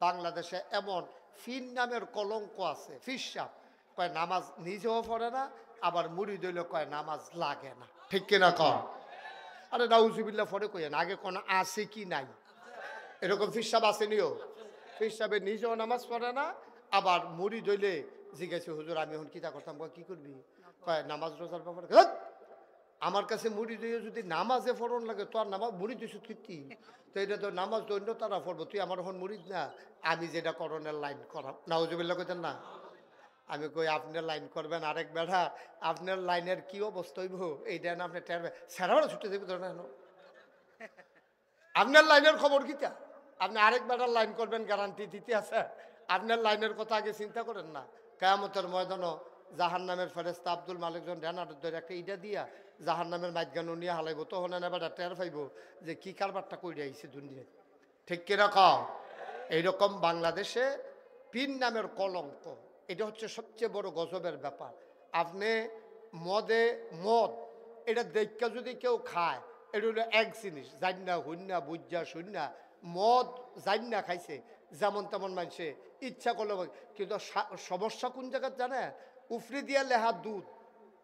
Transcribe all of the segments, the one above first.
বাংলাদেশে এমন ফির নামের কলঙ্ক আছে, ফিরসাব কয় নামাজ নিজেও পড়ে না, আবার মুড়ি দইল কয় নামাজ লাগে না, ঠিক কিনা কন? আরে নাউজুবিল্লাহ পরে কইেন, আগে কোন আছে কি নাই? এরকম ফিরসাব আসেনিও? ফিরসাবে নিজেও নামাজ পড়ে না, আবার মুড়ি দইলে জিজ্ঞাসা, হুজুর আমি এখন কিতা করতাম? কি করবি? কয় নামাজ রোজার ব্যাপারে। আমার কাছে মুড়ি দিয়ে যদি নামাজে ফরন লাগে, তো আর নামাজ মুড়ি দিস কি? তো এটা তো নামাজ দৈন্য তারা পড়বো, তুই আমার এখন মুড়ি না, আমি যেটা করণের লাইন করা। নাউজুবিল্লাহ কইতেন না? আমি কই আপনার লাইন করবেন আরেক বেড়া, আপনার লাইনের কি অবস্থা হইব এইটা না আপনি টেরবে সারা বেড়া ছুটে দেবে ধরেন। আপনার লাইনের খবর কিটা? আপনি আরেক বেড়ার লাইন করবেন গ্যারান্টি দিতে আছে? আপনার লাইনের কথা আগে চিন্তা করেন না। কিয়ামতের ময়দানও জাহান নামের ফেরেস্তা আব্দুল মালিক জন ড্যানার ধরে একটা ইটা দিয়া জাহান নামের মাইগানো নিয়ে হালাইব, তখন এবার টের পাইব যে কি কারবারটা করে আইছে দুনিয়ায়, ঠিক কিরকম? এইরকম বাংলাদেশে পীর নামের কলঙ্ক, এটা হচ্ছে সবচেয়ে বড় গজবের ব্যাপার। আপনি মদ এটা দেখা যদি কেউ খায়, এটা হলো এক জিনিস, জান্না হুন্না বুজ্জা শূন্যা মদ জান্না খাইছে, যেমন তেমন মানুষে ইচ্ছা করলো। কিন্তু সমস্যা কোন জায়গায় জানে? উফরে দিয়া লেহা দুধ,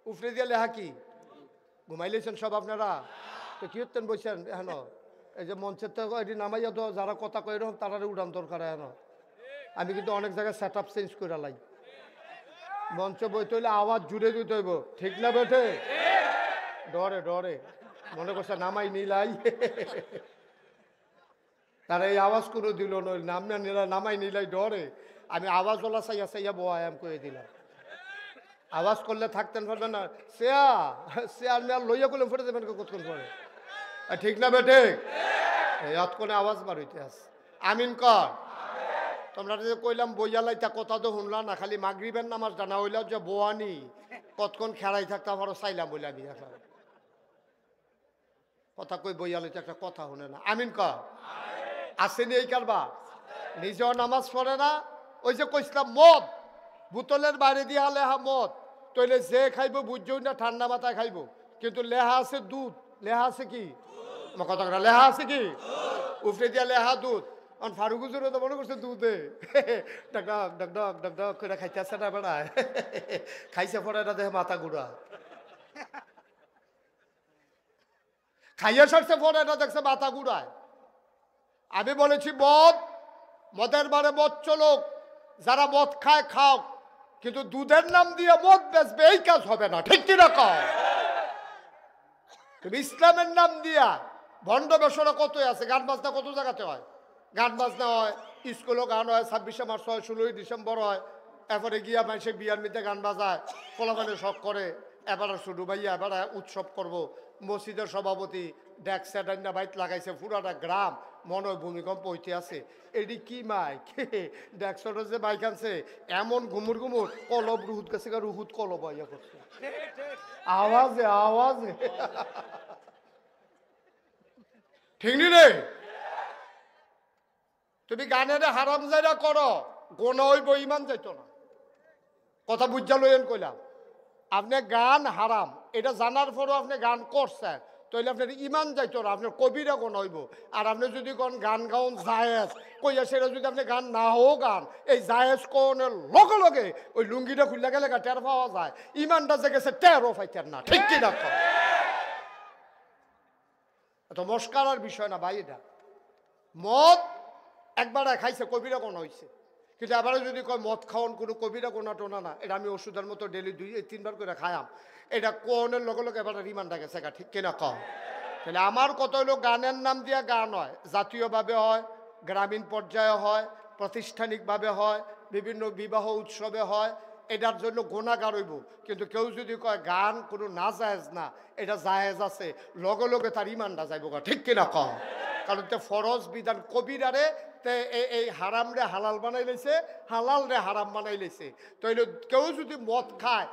উফরে দিয়া লেহা কি? ঘুমাইলেছেন সব আপনারা? তো কি হতেন বলছেন এখন? এই যে মঞ্চের তো এটি নামাইয়া তো যারা কথা কই এরকম তারা উড়ান দরকার এখন। আমি কিন্তু অনেক জায়গায় সেট আপ চেঞ্জ করে লাই, মঞ্চ বইতে হইলে আওয়াজ জুড়ে দিতে হইব, ঠিক না বেঠে? ডরে ডরে মনে করছে নামাই নিলাই, তারা এই আওয়াজ করে দিল নামাই নিলাই ডরে। আমি আওয়াজ ওলা চাইয়া চাইয়া বয়াম করে দিলাম, আওয়াজ করলে থাকতেন পারবেন না। শেয়ার মেয়ার লইয়া করলে ফেটে দেবেন কতক্ষণ পরে, ঠিক না বেঠে? এতক্ষণে আওয়াজ বার হইতে আস। আমিন কর। তোমরা যে কইলাম বইয়া লাইতা কথা তো শুনলা না, খালি মাগরিবের নামাজ ডানা হইলাও যে বোয়ানি কতক্ষণ খেলাই থাকতে আমারও চাইলাম বলে আমি দেখলাম কথা কই বইয়া লাইতে একটা কথা শুনে না। আমিন কর। আসেনি এই কারবা? নিজেও নামাজ পড়ে না, ওই যে কইছিলাম মদ বোতলের বাইরে দিয়া লেহা মদ, তইলে যে খাইব বুঝছেও না ঠান্ডা মাথায় খাইব, কিন্তু লেহা আছে দুধ, লেহা আছে কি? আমার কথা লেহা আছে কি? উফরে দিয়া লেহা দুধ। ফারুক হুজুর তো মনে করছে দুধে ডাক ডাক ডাক ডাক ডাক করে খাইতে আসছে না বেড়ায়, খাইছে পরে না দেখে মাথা ঘুরা, খাইয়া সারছে পরে না দেখছে মাথা ঘুরায়। আমি বলেছি মদের বারে মদ চলুক, যারা মদ খায় খাও, কিন্তু দুধের নাম দিয়ে মদ বেচবে এই কাজ হবে না, ঠিক কি রকম? তুমি ইসলামের নাম দিয়া ভণ্ড বেসরা কত আছে, গান বাজনা কত জায়গাতে হয়, গান বাজনা হয়, স্কুলেও গান হয়, 26শে মার্চ হয়, 16ই ডিসেম্বর হয়, এরপরে গিয়া মানুষে বিয়ার মধ্যে গান বাজায়, ফলাফলে শখ করে, এবার শুরু ভাইয়া এবার উৎসব করব। মসজিদের সভাপতি ডেক সেটাইনা বাইক লাগাইছে, পুরাটা গ্রাম মনে হয় ভূমিকম্প হইতে আছে। এটি কি মাইক? ডেকসটার যে বাইক আনছে এমন ঘুমুর ঘুমুর কলব রুহুত গেছে, রুহুত কলব ইয়া করছে আওয়াজে আওয়াজে, ঠিক নি রে? তুমি গানের হারাম জায়গা করো, গোনা হইব, ইমান যাইতো না। কথা বুঝা লইন কইলাম, আপনি গান হারাম এটা জানার পরও আপনি গান করছেন, তাহলে আপনার ইমান যাইতো না, আপনার কবিরা গোনা হইব। আর আপনি যদি কোন গান গাউন জায়েজ কইয়া, সেটা যদি আপনি গান না হোক গান, এই জায়েজ কোনের লগে লগে ওই লুঙ্গিটা খুললে গেলে টের পাওয়া যায়, ইমানটা যে গেছে টেরও পাইতেন না, ঠিক কি না? এত মস্কারার বিষয় না ভাই। এটা মদ একবার খাইছে কবিরা গোনা হইছে, কিন্তু এবারে যদি কয় মদ খাওয়ান কোনো কবিরা গোনা টোনা না, এটা আমি ওষুধের মতো ডেলি 2-3 বার করে খায়াম, এটা কোনের লগে লগে এবার রিমান্ডা গেছে, ঠিক কিনা কম? তাহলে আমার কত হইলো গানের নাম দিয়া গান হয়, জাতীয়ভাবে হয়, গ্রামীণ পর্যায়ে হয়, প্রাতিষ্ঠানিকভাবে হয়, বিভিন্ন বিবাহ উৎসবে হয়, এটার জন্য গোনাগার হইব। কিন্তু কেউ যদি কয় গান কোনো না জায়েজ না, এটা জায়েজ আছে, লগে লগে তার ইমানটা যাইব, ঠিক কিনা কম? কারণ তে ফরজ বিধান কবিরারে তে এই হারাম রে হালাল বানাই লাইছে, হালাল রে হারাম বানাই লাইছে। তাইলে কেউ যদি মদ খায়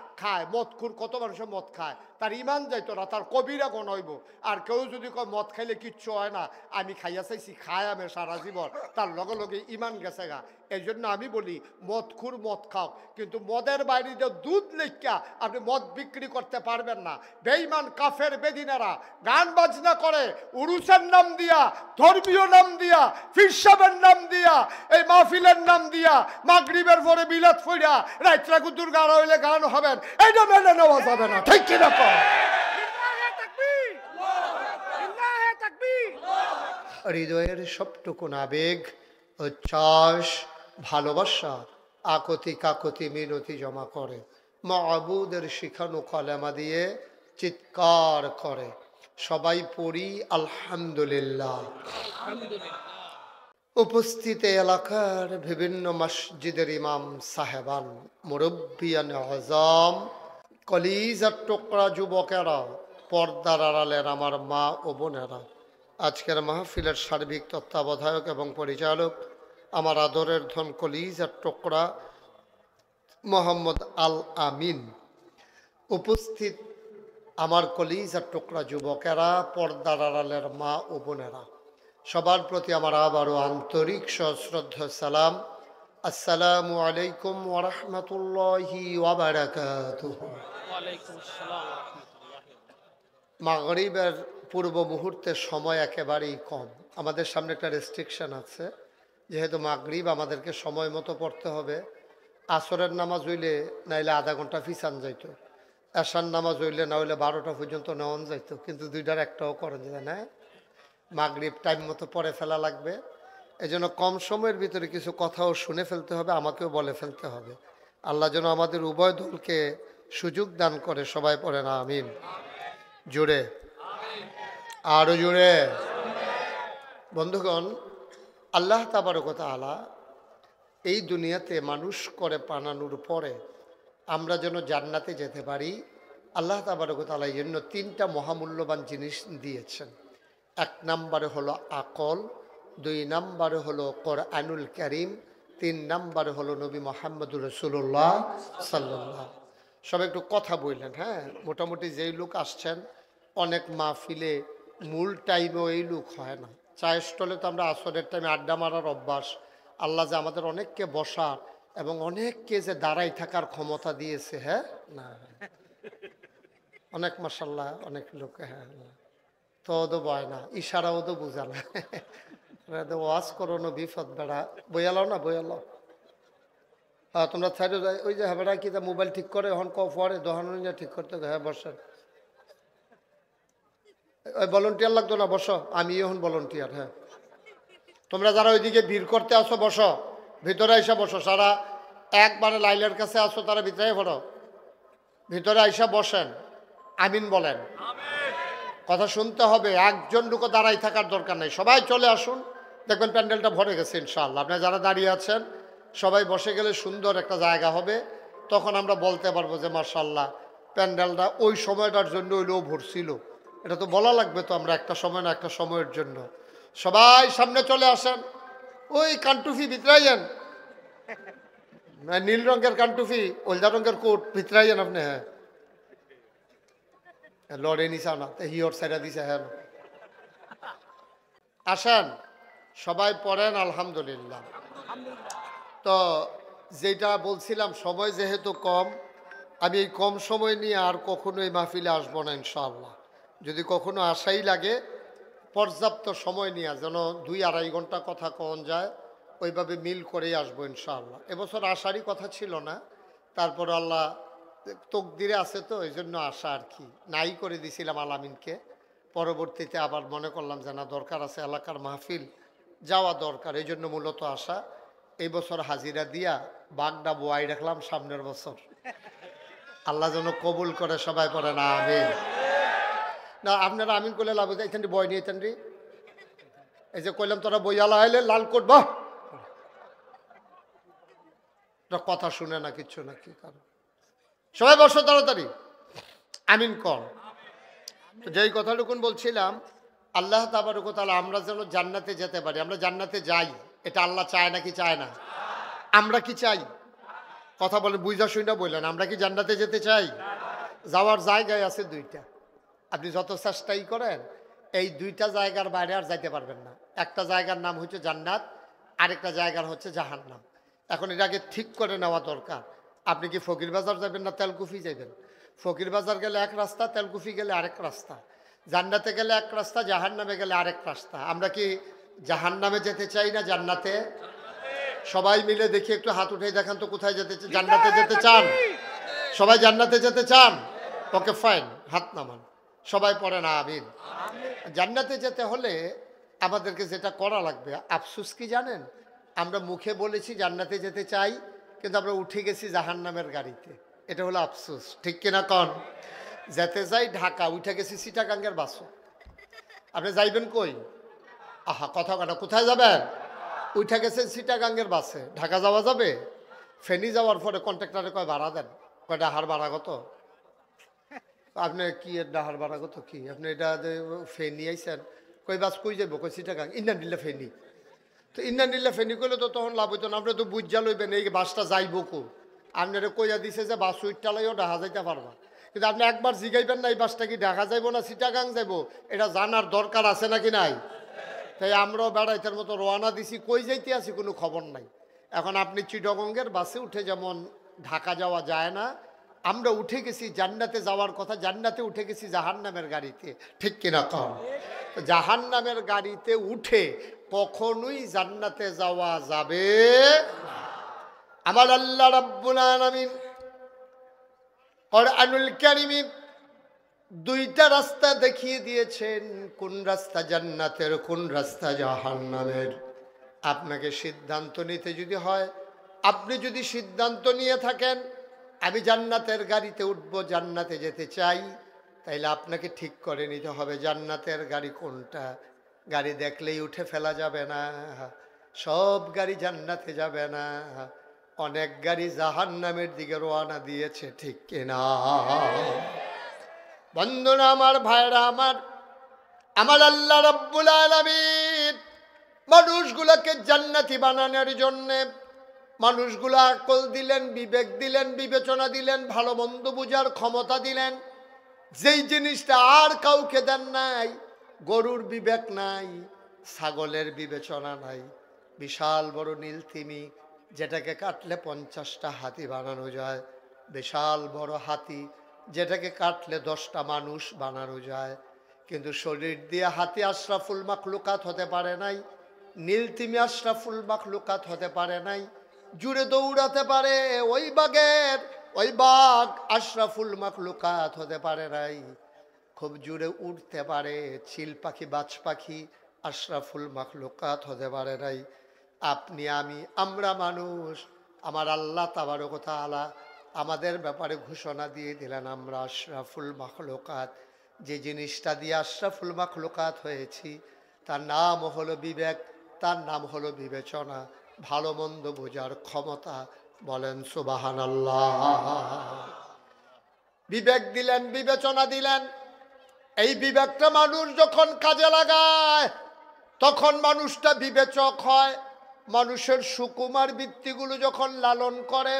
মদখুর কত মানুষে মদ খায়, তার ইমান যাইতো না, তার কবিরা গোনা হইব। আর কেউ যদি কয় মদ খাইলে কিচ্ছু হয় না, আমি খাইয়া চাইছি খায় আমি সারা জীবন, তার লগে লগে ইমান গেছে গা। এই জন্য আমি বলি মদখুর মদ খাও, কিন্তু মদের বাইরে দুধ লেখা আপনি মদ বিক্রি করতে পারবেন না। বেঈমান কাফের বেদিনারা গান বাজনা করে, উরুসের নাম দিয়া, ধর্মীয় নাম দিয়া, ফিরসাবের নাম দিয়া, এই মাহফিলের নাম দিয়া মাগরিবের পরে বিলাত ফইরা রাইত্রা কুতুর গান হইলে গান হবেন, এটা মেনে নেওয়া যাবে না। ঠিক কিনা কর? হৃদয়ের সবটুকুন আবেগ, উচ্ছ্বাস, ভালোবাসা আকতি কাকতি মিনতি জমা করে মাবুদের শিখানো কলেমা দিয়ে চিৎকার করে। সবাই পড়ি আলহামদুলিল্লাহ। উপস্থিত এলাকার বিভিন্ন মসজিদের ইমাম সাহেবান, মুরব্বিয়ান আজম, কলিজার টুকরা যুবকেরা, পর্দার আড়ালের আমার মা ও বোনেরা, আজকের মাহফিলের সার্বিক তত্ত্বাবধায়ক এবং পরিচালক আমার আদরের ধন কলিজার টুকরা মোহাম্মদ আল আমিন, উপস্থিত আমার কলিজার টুকরা যুবকেরা, পর্দার আড়ালের মা ও বোনেরা, সবার প্রতি আমার আবারও আন্তরিক সশ্রদ্ধ সালাম। আসসালামু আলাইকুম ওয়া রাহমাতুল্লাহি ওয়া বারাকাতুহু। মাগরিবের পূর্ব মুহূর্তে সময় একেবারেই কম। আমাদের সামনে একটা রেস্ট্রিকশন আছে, যেহেতু মাগরিব আমাদেরকে সময় মতো পড়তে হবে। আসরের নামাজ হইলে নাইলে আধা ঘন্টা ফিসান যাইত, এশার নামাজ হইলে না হইলে 12টা পর্যন্ত নেওয়ান যাইত, কিন্তু দুইটার একটাও করেন যায় না। মাগরিব টাইম মতো পড়ে ফেলা লাগবে। এজন্য কম সময়ের ভিতরে কিছু কথাও শুনে ফেলতে হবে, আমাকেও বলে ফেলতে হবে। আল্লাহ যেন আমাদের উভয় দলকে সুযোগ দান করে। সবাই পড়ে না আমিন। জুড়ে, আরো জুড়ে। বন্ধুগণ, আল্লাহ তাবারক ওয়া তাআলা এই দুনিয়াতে মানুষ করে বানানোর পরে আমরা যেন জান্নাতে যেতে পারি, আল্লাহ তাবারক ওয়া তাআলা এই জন্য 3টা মহামূল্যবান জিনিস দিয়েছেন। 1 নম্বরে হলো আকল, 2 নম্বরে হলো কোরআনুল কারীম, 3 নম্বরে হলো নবী মুহাম্মদুর রাসূলুল্লাহ সাল্লাল্লাহু। সব একটু কথা বললেন। হ্যাঁ, মোটামুটি যেই লোক আসছেন, অনেক মাহফিলে মূল টাইমেও এই লোক হয় না। চায়ের স্টলে তো আমরা আসরের টাইমে আড্ডা মারার অভ্যাস। আল্লাহ যে আমাদের অনেককে বসার এবং অনেককে যে দাঁড়াই থাকার ক্ষমতা দিয়েছে। হ্যাঁ না, অনেক মাশাআল্লাহ, অনেক লোক। হ্যাঁ, তো ওদের বয় না, ইশারাও তো বুঝা না। ওয়াজ করো না বিপদ বেড়া, বইয়ালাও না বইয়ালাও। হ্যাঁ, তোমরা সাইডে যাই, ওই যে হ্যাঁ বেড়া কি মোবাইল ঠিক করে এখন পরে দোহানো ঠিক করতে। হ্যাঁ বসেন, ওই ভলেন্টিয়ার লাগতো না, বসো, আমি এখন ভলেন্টিয়ার। হ্যাঁ, তোমরা যারা ওইদিকে ভিড় করতে আসো বসো, ভিতরে আইসা বসো। সারা একবারে লাইলের কাছে আসো, তারা ভিতরে পড়ো, ভিতরে আইসা বসেন, আমিন বলেন। কথা শুনতে হবে, একজন লোকও দাঁড়াই থাকার দরকার নেই। সবাই চলে আসুন, দেখবেন প্যান্ডেলটা ভরে গেছে ইনশাআল্লাহ। আপনারা যারা দাঁড়িয়ে আছেন সবাই বসে গেলে সুন্দর একটা জায়গা হবে, তখন আমরা বলতে পারবো যে মাশাআল্লাহ প্যান্ডেলটা ওই সময়টার জন্য হইলেও ভরছিল। এটা তো বলা লাগবে তো, আমরা একটা সময় না একটা সময়ের জন্য। সবাই সামনে চলে আসেন, ওই কানটুফি ভিতরাইয়েন, নীল রঙের কানটুফি, হলদা রঙের কোট ভিতরাইয়েন আপনি। হ্যাঁ, লড়ে নিছা না, হিওর সাইডা দিছে। হ্যাঁ, আসেন সবাই পড়েন আলহামদুলিল্লাহ। তো যেটা বলছিলাম, সময় যেহেতু কম, আমি এই কম সময় নিয়ে আর কখনো এই মাহফিলে আসবো না ইনশাআল্লাহ। যদি কখনো আসাই লাগে, পর্যাপ্ত সময় নিয়ে যেন 2-2.5 ঘন্টা কথা কন যায়, ওইভাবে মিল করেই আসবো ইনশাআল্লাহ। এবছর আসারই কথা ছিল না, তারপর আল্লাহ তকদিরে আছে তো এই জন্য আসা আর কি, নাই করে দিছিলাম আলামিনকে। পরবর্তীতে আবার মনে করলাম যে না, দরকার আছে, এলাকার মাহফিল যাওয়া দরকার, এই জন্য মূলত আসা। এই বছর হাজিরা দিয়া বাগডা বোয়াই রাখলাম, সামনের বছর আল্লাহ যেন কবুল করে। সবাই পড়ে না আমিন। না, আপনারা আমিন করলে লাভ হচ্ছে, এখানে বই নিয়ে এখান, এই যে কইলাম তোরা বইয়ালা হইলে লাল কোট বাহ, কথা শুনে না কিচ্ছু না, কি কারণ। সবাই বসো তাড়াতাড়ি, আমিন কর। তো যেই কথাটুকুন বলছিলাম, আল্লাহ তাবারক ওয়া তাআলা আমরা যেন জান্নাতে যেতে পারি। আমরা জান্নাতে যাই, এটা আল্লাহ চায় নাকি চায় না? আমরা কি চাই? কথা বলে বুঝা শুই না বললেন, আমরা কি জান্নাতে যেতে চাই? যাওয়ার জায়গায় আছে 2টা। আপনি যত চেষ্টাই করেন, এই 2টা জায়গার বাইরে আর যাইতে পারবেন না। একটা জায়গার নাম হচ্ছে জান্নাত, আরেকটা জায়গার হচ্ছে জাহান্নাম। এখন এটাকে ঠিক করে নেওয়া দরকার। আপনি কি ফকির বাজার যাবেন না তেলকুফি যাবেন? ফকির বাজার গেলে এক রাস্তা, তেলকুফি গেলে আরেক রাস্তা। জান্নাতে গেলে এক রাস্তা, জাহান্নামে গেলে আরেক রাস্তা। আমরা কি জাহান্নামে যেতে চাই না জান্নাতে? সবাই মিলে দেখি একটু হাত উঠে দেখান তো কোথায় যেতে চান? জান্নাতে যেতে চান? সবাই জান্নাতে যেতে চান? ওকে ফাইন, হাত নামান, সবাই পড়ে না আমিন। জান্নাতে যেতে হলে আমাদেরকে যেটা করা লাগবে, আফসোস কি জানেন, আমরা মুখে বলেছি জান্নাতে যেতে চাই, কিন্তু আমরা উঠে গেছি জাহান্নামের গাড়িতে। এটা হলো আফসোস, ঠিক কিনা কন? যেতে যাই ঢাকা, উঠে গেছি চিটাগাঙ্গের বাসও। আপনি যাইবেন কই? আহা, কথা কাটা, কোথায় যাবেন? উঠে গেছেন চিটাগাঙ্গের বাসে, ঢাকা যাওয়া যাবে? ফেনী যাওয়ার পরে কন্ট্রাক্টরে কয় ভাড়া দেন, কয় ডাহার ভাড়া কত? আপনি কি এর ডাহার ভাড়া কত কি? আপনি এটা ফেনী আইসেন, কই বাস কই যাবো? কই চিটাগাং। ইন্ডিয়ান ডিল্লা ফেনী। তো ইন্ডিয়ান ডিল্লা ফেনী করলে তো তখন লাভ হইতো না, আপনি তো বুঝা লইবেন এই বাসটা যাইবো কো। আপনারা কইয়া দিছে যে বাস উইটালাইও ঢাকা যাইতে পারবা, কিন্তু আপনি একবার জিগাইবেন না এই বাসটা কি ঢাকা যাইবো না চিটাগাং যাইবো, এটা জানার দরকার আছে নাকি নাই? তাই আমরাও বেড়াইতের মতো রওনা দিছি, কই যাইতে আছি কোনো খবর নাই। এখন আপনি চিটাগঙ্গের বাসে উঠে যেমন ঢাকা যাওয়া যায় না, আমরা উঠে গেছি জান্নাতে যাওয়ার কথা, জান্নাতে উঠে গেছি জাহান্নামের গাড়িতে, ঠিক কিনা কম? জাহান্নামের গাড়িতে উঠে কখনোই জান্নাতে যাওয়া যাবে না। আমার আল্লাহ রাব্বুল আলামিন কোরআনুল কারীমে দুইটা রাস্তা দেখিয়ে দিয়েছেন, কোন রাস্তা জান্নাতের, কোন রাস্তা জাহান্নামের। আপনাকে সিদ্ধান্ত নিতে যদি হয়, আপনি যদি সিদ্ধান্ত নিয়ে থাকেন আমি জান্নাতের গাড়িতে উঠব, জান্নাতে যেতে চাই, তাইলে আপনাকে ঠিক করে নিতে হবে জান্নাতের গাড়ি কোনটা। গাড়ি দেখলেই উঠে ফেলা যাবে না, সব গাড়ি জান্নাতে যাবে না, অনেক গাড়ি জাহান্নামের দিকে রওনা দিয়েছে, ঠিক কিনা? বন্ধুরা আমার, ভাইরা আমার, আমার আল্লাহ রাব্বুল আলামিন মানুষগুলোকে জান্নাতি বানানোর জন্যে মানুষগুলো আকল দিলেন, বিবেক দিলেন, বিবেচনা দিলেন, ভালো মন্দ বুঝার ক্ষমতা দিলেন। যেই জিনিসটা আর কাউকে দেন নাই, গরুর বিবেক নাই, ছাগলের বিবেচনা নাই, বিশাল বড় নীলতিমি যেটাকে কাটলে 50টা হাতি বানানো যায়, বিশাল বড় হাতি যেটাকে কাটলে 10টা মানুষ বানানো যায়, কিন্তু শরীর দিয়ে হাতি আশরাফুল মাখলুকাত হতে পারে নাই, নীলতিমি আশরাফুল মাখলুকাত হতে পারে নাই। জুড়ে দৌড়াতে পারে ওই বাঘের, ওই বাঘ আশরাফুল মাখলুকাত হতে পারে নাই। খুব জুড়ে উঠতে পারে চিল পাখি, বাজ পাখি আশরাফুল মাখলুকাত হতে পারে নাই। আপনি আমি, আমরা মানুষ, আমার আল্লাহ তাবারক ওয়া তাআলা আমাদের ব্যাপারে ঘোষণা দিয়ে দিলেন আমরা আশরাফুল মাখলুকাত। যে জিনিসটা দিয়ে আশরাফুল মাখলুকাত হয়েছি তার নাম হলো বিবেক, তার নাম হলো বিবেচনা, ভালো মন্দ বোঝার ক্ষমতা। বলেন সুবহানাল্লাহ। বিবেক দিলেন, বিবেচনা দিলেন। এই বিবেকটা মানুষ যখন কাজে লাগায় তখন মানুষটা বিবেচক হয়। মানুষের সুকুমার বৃত্তিগুলো যখন লালন করে,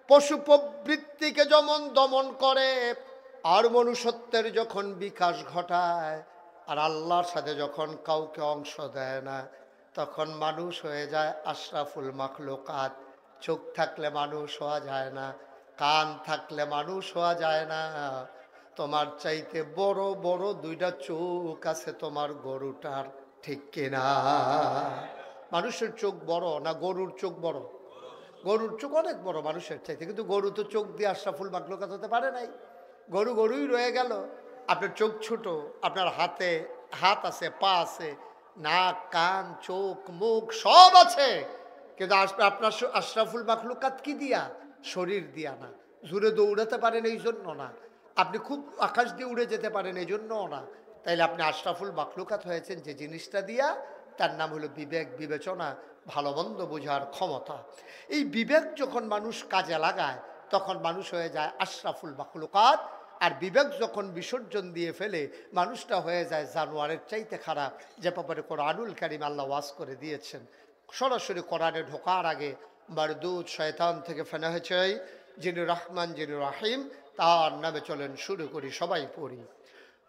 পশু প্রবৃত্তিকে যেমন দমন করে, আর মনুষ্যত্বের যখন বিকাশ ঘটায়, আর আল্লাহর সাথে যখন কাউকে অংশ দেয় না, তখন মানুষ হয়ে যায় আশরাফুল মাখলুকাত। চোখ থাকলে মানুষ হওয়া যায় না, কান থাকলে মানুষ হওয়া যায় না। তোমার চাইতে বড় বড় 2টা চোখ আছে তোমার গরুটার, ঠিক কিনা? মানুষের চোখ বড় না গরুর চোখ বড়? গরুর চোখ অনেক বড় মানুষের চাইতে, কিন্তু গরু তো চোখ দিয়ে আশরাফুল মাখলুকাত হতে পারে নাই। গরু গরুই রয়ে গেল। আপনার চোখ ছোট, আপনার হাতে হাত আছে, পা আছে, নাক, কান, চোখ, মুখ সব আছে, কিন্তু আপনার আশরাফুল মাখলুকাত কি দিয়া? শরীর দিয়া না। জুড়ে দৌড়াতে পারেন এই জন্য না, আপনি খুব আকাশ দিয়ে উড়ে যেতে পারেন এই জন্যও না। তাইলে আপনি আশরাফুল মাখলুকাত হয়েছেন যে জিনিসটা দিয়া, তার নাম হলো বিবেক, বিবেচনা, ভালো মন্দ বোঝার ক্ষমতা। এই বিবেক যখন মানুষ কাজে লাগায় তখন মানুষ হয়ে যায় আশরাফুল মাখলুকাত। আর বিবেক যখন বিসর্জন দিয়ে ফেলে মানুষটা হয়ে যায় জানোয়ারের চাইতে খারাপ, যে ব্যাপারে কোরআনুল কারীম আল্লাহ ওয়াজ করে দিয়েছেন। সরাসরি কোরআনে ঢোকার আগে মারদুদ শয়তান থেকে ফেনা হয়েছে যিনি রহমান, যিনি রাহিম, তার নামে চলেন শুরু করি, সবাই পড়ি।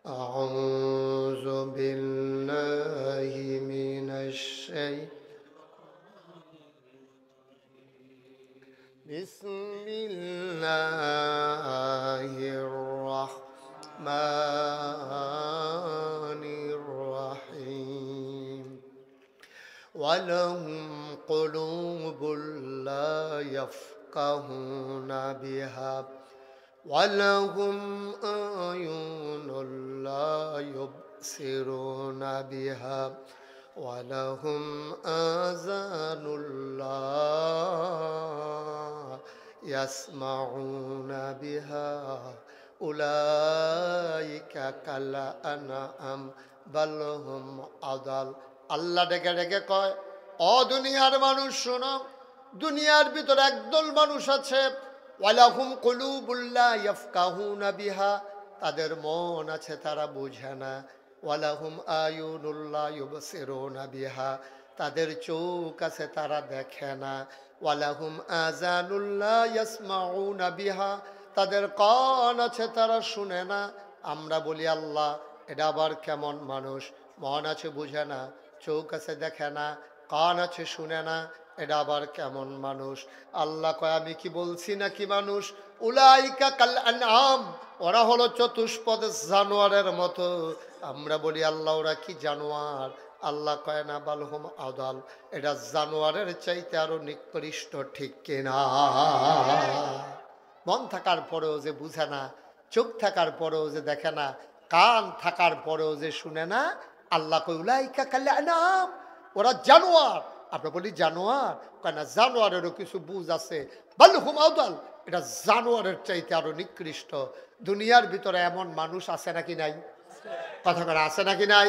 আউযু বিল্লাহি মিনাশ বিসমিল্লাহির রাহমানির রাহিম। ولهم قلوب لا يفقهون بها ولهم أعين لا يبصرون بها ولهم آذان لا يسمعون بها أولئك كالأنعام بل هم أضل আল্লাহ ডেকে ডেকে কয়, ও দুনিয়ার মানুষ শোনো, দুনিয়ার ভিতরে একদল মানুষ আছে, ওয়ালাহুম কুলুবুল লা ইয়াফকাহুনা বিহা, তাদের মন আছে তারা বুঝে না, ওয়ালাহুম আয়ুনুল লা ইউবসিরুনা বিহা, তাদের চোখ আছে তারা দেখে না, ওয়ালাহুম আযানুল লা ইয়াসমাউনা বিহা, তাদের কান আছে তারা শুনে না। আমরা বলি আল্লাহ এটা আবার কেমন মানুষ? মন আছে বুঝে না, চোখ আছে দেখে না, কান আছে শুনে না, এটা আবার কেমন মানুষ? আল্লাহ কয় আমি কি বলছি নাকি মানুষ? উলাইকা কাল আনআম, ওরা হলো চতুষ্পদ জানোয়ারের মতো। আমরা বলি আল্লাহ ওরা কি জানোয়ার? আল্লাহ কয় না, বালহুম আদাল, এটা জানোয়ারের চাইতে আরো নিকৃষ্ট, ঠিক কিনা? মন থাকার পরেও যে বুঝে না, চোখ থাকার পরেও যে দেখে না, কান থাকার পরেও যে শুনে না, আল্লাহ কয় উলাইকা কাল আনআম, ওরা জানোয়ার। আমরা বলি জানোয়ার, কেন জানোয়ারেরও কিছু বুঝ আছে, বালহুম আদাল, এটা জানোয়ারের চাইতে আরো নিকৃষ্ট। দুনিয়ার ভিতরে এমন মানুষ আছে নাকি নাই? কথা করে আছে নাকি নাই?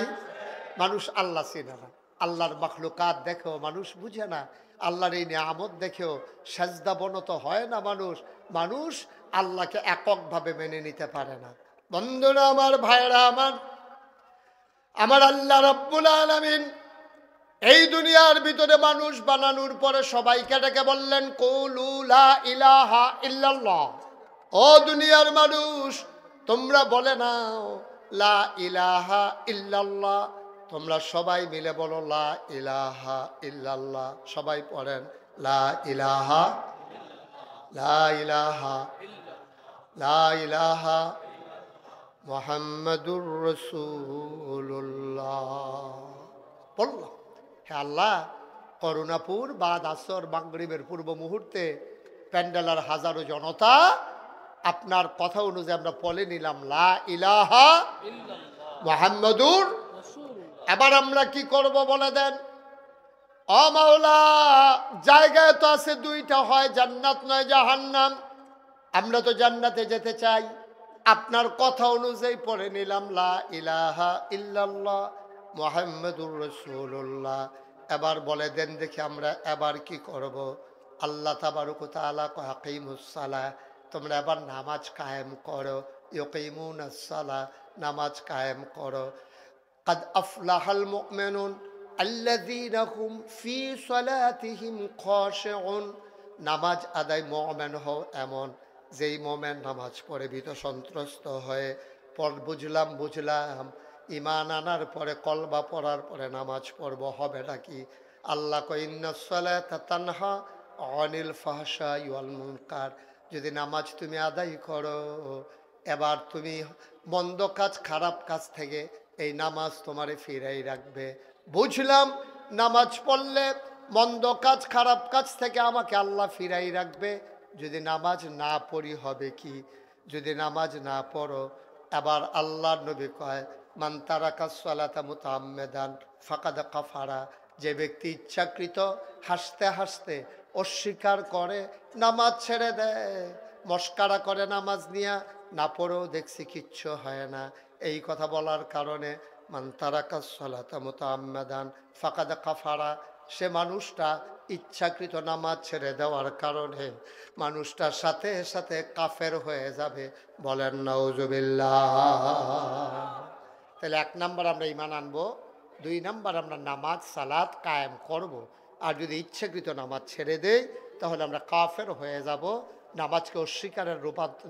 মানুষ আল্লাহ চিনে না, আল্লাহর মাখলুকাত দেখেও মানুষ বুঝে না, আল্লাহর এই নিয়ামত দেখেও সাজদা বনত হয় না মানুষ। মানুষ আল্লাহকে এককভাবে মেনে নিতে পারে না। বন্ধুরা আমার, ভাইরা আমার, আমার আল্লাহ রাব্বুল আলামিন এই দুনিয়ার ভিতরে মানুষ বানানোর পরে সবাইকে ডেকে বললেন কুলু লা ইলাহা ইল্লাল্লাহ। ও দুনিয়ার মানুষ, তোমরা বলে নাও লা ইলাহা ইল্লাল্লাহ। তোমরা সবাই মিলে বলো লা ইলাহা ইল্লাল্লাহ। সবাই পড়েন লা ইলাহা, লা ইলাহা, লা ইলাহা মুহাম্মাদুর রাসূলুল্লাহ। বললাম, হে আল্লাহ, করুণাপুর বাদ আসর মাগরিবের পূর্ব মুহূর্তে প্যান্ডেলার হাজারো জনতা আপনার কথা অনুযায়ী আমরা বলে নিলাম লা ইলাহা মুহাম্মাদুর। এবার আমরা কি করব বলে দেন? ও মাওলা, জায়গায় তো আছে দুইটা, হয় জান্নাত নয় জাহান্নাম। আমরা তো জান্নাতে যেতে চাই, আপনার কথা অনুযায়ী পড়ে নিলাম লা ইলাহা ইল্লাল্লাহ মুহাম্মাদুর রাসূলুল্লাহ। এবার বলে দেন দেখি আমরা এবার কি করব? আল্লাহ তাবারক ওয়া তাআলা কয় আকিমুস সালাহ, তোমরা এবার নামাজ কায়েম করো। ইউকিমুনাস সালাহ, নামাজ কায়েম করো। قد أفلح المؤمنون الذين هم في صلاتهم خاشعون। নামাজ আদায় মুমিন হও এমন, যেই মুমিন নামাজ পড়ে ভীত সন্ত্রস্ত হয়ে বুঝলাম ঈমান আনার পরে কলবা পড়ার পরে নামাজ পড়ব, হবে নাকি? আল্লাহ কয় ইন্নাস সালাতা তানহা আনিল ফাহশাই ওয়াল মুনকার। যদি নামাজ তুমি আদায় করো, এবার তুমি মন্দ কাজ খারাপ কাজ থেকে এই নামাজ তোমারে ফিরাই রাখবে। বুঝলাম নামাজ পড়লে মন্দ কাজ খারাপ কাজ থেকে আমাকে আল্লাহ ফিরাই রাখবে। যদি নামাজ না পড়ি হবে কি? যদি নামাজ না পড়ো, এবার আল্লাহর নবী কয় মান তারাকা সালাতা মুতাআম্মিদান ফাকাদ কাফারা। যে ব্যক্তি ইচ্ছাকৃত হাসতে হাসতে অস্বীকার করে নামাজ ছেড়ে দেয়, মস্কারা করে নামাজ নিয়ে, না পড়েও দেখছি কিচ্ছু হয় না, এই কথা বলার কারণে মান তারাকা সালাতা মুতাআম্মিদান ফাকাদ কাফারা, সে মানুষটা ইচ্ছাকৃত নামাজ ছেড়ে দেওয়ার কারণে মানুষটার সাথে সাথে কাফের হয়ে যাবে। বলেন নাউজুবিল্লাহ। তাহলে 1 নাম্বার আমরা ঈমান আনবো, 2 নাম্বার আমরা নামাজ সালাত কায়েম করব। আর যদি ইচ্ছাকৃত নামাজ ছেড়ে দেই তাহলে আমরা কাফের হয়ে যাব, নামাজকে অস্বীকারের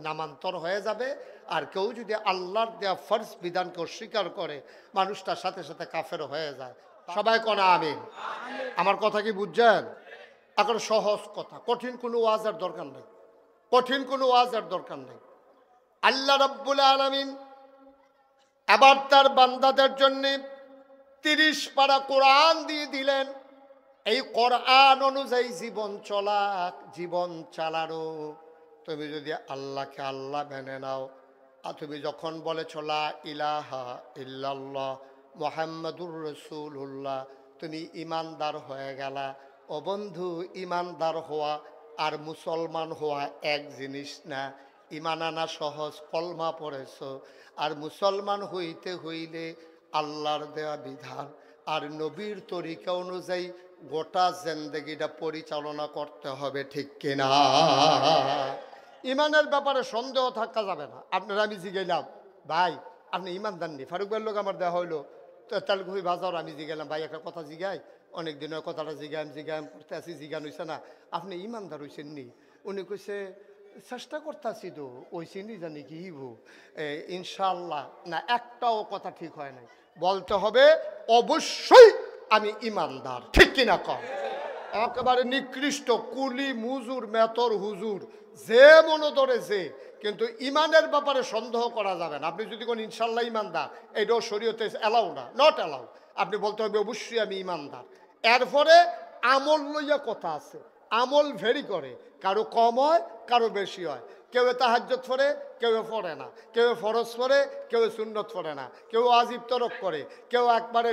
নামান্তর হয়ে যাবে। আর কেউ যদি আল্লাহর দেয়া ফরজ বিধানকে অস্বীকার করে, মানুষটার সাথে সাথে কাফের হয়ে যায়। সবাই কোন আমিন? আমার কথা কি বুঝছেন? এখন সহজ কথা, কঠিন কোনো ওয়াজের দরকার নেই, কঠিন কোনো ওয়াজের দরকার নেই। আল্লাহ রাব্বুল আলামিন এবার তার বান্দাদের জন্য 30 পারা কোরআন দিয়ে দিলেন। এই কোরআন অনুযায়ী জীবন চলা, জীবন চালানো। তুমি যদি আল্লাহকে আল্লাহ মেনে নাও, আর তুমি যখন বলেছ লা ইলাহা ইল্লাল্লাহ মুহাম্মাদুর রাসূলুল্লাহ, তুমি ইমানদার হয়ে গেলা। ও বন্ধু, ইমানদার হওয়া আর মুসলমান হওয়া এক জিনিস না। ইমান আনা সহজ, কলমা পড়েছ। আর মুসলমান হইতে হইলে আল্লাহর দেওয়া বিধান আর নবীর তরিকা অনুযায়ী গোটা জিন্দেগিটা পরিচালনা করতে হবে, ঠিক কিনা? ইমানের ব্যাপারে সন্দেহ থাকা যাবে না। আপনারা আমি জিগাইলাম, ভাই আপনি ইমানদার নি? ফারুক ভাইয়ের লোক আমার দেওয়া হইলো, তো তেলগুড়ি বাজার আমি জিগাইলাম, ভাই একটা কথা জিগাই, অনেক দিনের কথাটা জিগাম করতে আসি, জিগান হইছে না, আপনি ইমানদার হইছেন নি? উনি কইছে চেষ্টা করতেছি তো, ওই চিনি জানি কি হইব ইনশাল্লাহ। না, একটাও কথা ঠিক হয় নাই। বলতে হবে অবশ্যই আমি ইমানদার, ঠিক কিনা কম? একেবারে নিকৃষ্ট কুলি মুজুর মেতর হুজুর যে মনে ধরেছে, কিন্তু ইমানের ব্যাপারে সন্দেহ করা যাবে না। আপনি যদি কোন ইনশাল্লাহ ইমানদার, এটাও শরীয়তে এলাও না, নট এলাও। আপনি বলতে হবে অবশ্যই আমি ইমানদার। এরপরে আমল লইয়া কথা আছে, আমল ভেরি করে, কারো কম হয় কারো বেশি হয়। কেউ তাহাজ্জুদ পড়ে, কেউ পড়ে না, কেউ ফরজ পড়ে, কেউ সুন্নত পড়ে না, কেউ আজিব তরক করে, কেউ একবারে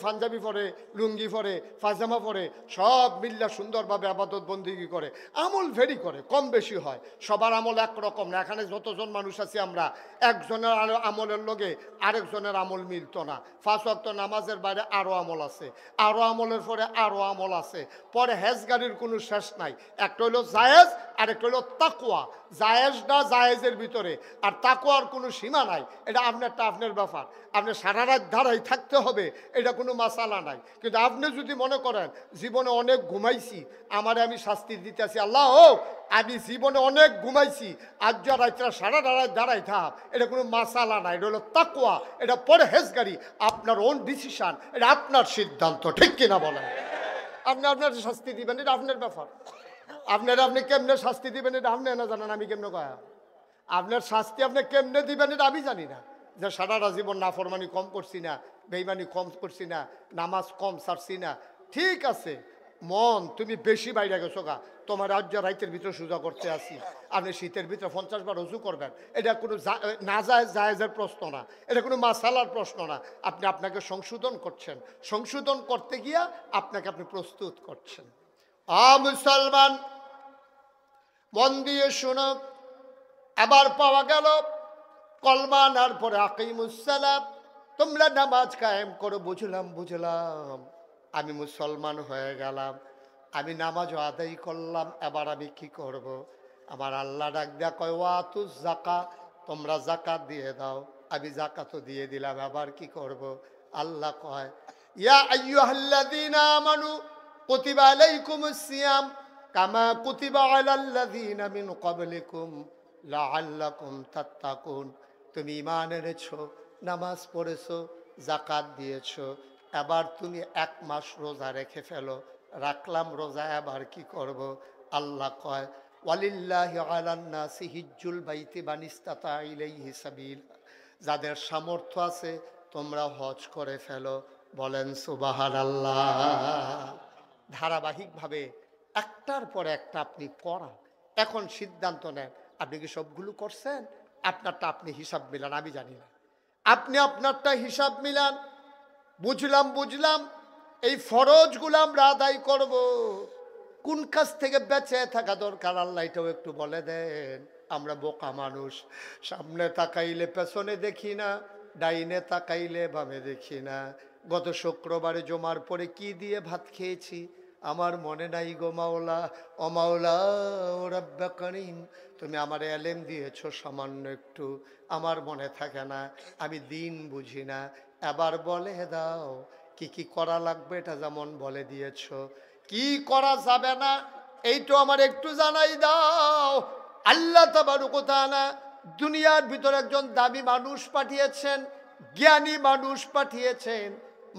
পাঞ্জাবি পরে, লুঙ্গি পরে, পাজামা পরে, সব মিল্লা সুন্দরভাবে আবাদত বন্দিগি করে। আমল ভেরি করে, কম বেশি হয়। সবার আমল একরকম না। এখানে যতজন মানুষ আছি আমরা, একজনের আমলের লগে আরেকজনের আমল মিলত না। 5 ওয়াক্ত নামাজের বাইরে আরও আমল আছে, আরও আমলের পরে আরও আমল আছে। পরে হেজগাড়ির কোনো শেষ নাই। একটা হইল জায়েজ, আরেকটা হইল তাকওয়া। জায়েজটা জায়েজের ভিতরে, আর তাকওয়ার কোনো সীমা নাই। এটা আপনারটা আপনার ব্যাপার। আপনি সারা রাত ধারাই থাকতে হবে, এটা কোনো মাসালা নাই। কিন্তু আপনি যদি মনে করেন জীবনে অনেক ঘুমাইছি, আমারে আমি শাস্তি দিতেছি, আল্লাহ ও আমি জীবনে অনেক ঘুমাইছি, আজ যা রাত্রা সারা রাত দাঁড়াই থাক, এটা কোনো মাসালা নাই। এটা হলো তাকওয়া, এটা পরহেজগারি, আপনার ওন ডিসিশন, এটা আপনার সিদ্ধান্ত, ঠিক কিনা বলেন? আপনি আপনার শাস্তি দিবেন, এটা আপনার ব্যাপার। আপনি কেমনে শাস্তি দিবেন এটা আপনি না জানেন, আমি কেমনে কয়া? আপনার শাস্তি আপনি কেমনে দিবেন এটা আমি জানি না। যে সারাটা জীবন নাফরমানি কম করছি না, বেঈমানি কম করছি না, নামাজ কম ছাড়ছি না, ঠিক আছে। মন তুমি বেশি বাইরে গেছো গা, তোমার রাজ্য রাইতের ভিতরে সোজা করতে আসি, আপনি শীতের ভিতরে 50 বার রুজু করবেন, এটা কোনো না জায়েজের প্রশ্ন না, এটা কোনো মাসালার প্রশ্ন না। আপনি আপনাকে সংশোধন করছেন, সংশোধন করতে গিয়া আপনি প্রস্তুত করছেন। মুসলমান মন দিয়ে শোনো, এবার পাওয়া গেল কলমা আনার পরে আকিমুসসালাম, তোমরা নামাজ কায়েম করো। বুঝলাম আমি মুসলমান হয়ে গেলাম, আমি নামাজও আদায় করলাম, এবার আমি কি করব? আমার আল্লাহ ডাক দেয়া কয় ওয়াতুজ যাকাত, তোমরা যাকাত দিয়ে দাও। আমি যাকাতও দিয়ে দিলাম, এবার কি করব? আল্লাহ কয় ইয়া আইয়ুহাল্লাযীনা আমানু কুতিবা আলাইকুমুস সিয়াম কামা কুতিবা আলাল্লাযীনা মিন ক্বাবলিকুম লাআল্লাকুম তাত্তাকুন। তুমি ঈমান এনেছো, নামাজ পড়েছো, যাকাত দিয়েছো, এবার তুমি 1 মাস রোজা রেখে ফেলো। রাখলাম রোজা, এবার কি করব? আল্লাহ কয় ওয়ালিল্লাহি আলান নাসি হিজ্জুল বাইতি মান ইসতাতা ইলাইহি সাবিলা, যাদের সামর্থ্য আছে তোমরা হজ করে ফেলো। বলেন সুবহানাল্লাহ। ধারাবাহিকভাবে একটার পর একটা আপনি করা, এখন সিদ্ধান্ত নেন আপনি কি সবগুলো করছেন? আপনারটা আপনি হিসাব মিলান, আমি জানি না। আপনি আপনারটা হিসাব মিলান। বুঝলাম এই ফরজগুলো আমরা আদায় করব, কোন কাজ থেকে বেঁচে থাকা দরকার আল্লাহ এটাও একটু বলে দেন। আমরা বোকা মানুষ, সামনে তাকাইলে পেছনে দেখি না, ডাইনে তাকাইলে বামে দেখি না। গত শুক্রবারে জমার পরে কি দিয়ে ভাত খেয়েছি আমার মনে নাই গো মাওলা। ও মাওলা ও রাব্বে কারীম, তুমি আমার এলেম দিয়েছো সামান্য একটু, আমার মনে থাকে না, আমি দিন বুঝি না। এবার বলে দাও কি কি করা লাগবে, এটা যেমন বলে দিয়েছো, কি করা যাবে না এইটা আমার একটু জানাই দাও। আল্লাহ তাবারক ওয়া তাআলা দুনিয়ার ভিতরে একজন দামি মানুষ পাঠিয়েছেন, জ্ঞানী মানুষ পাঠিয়েছেন।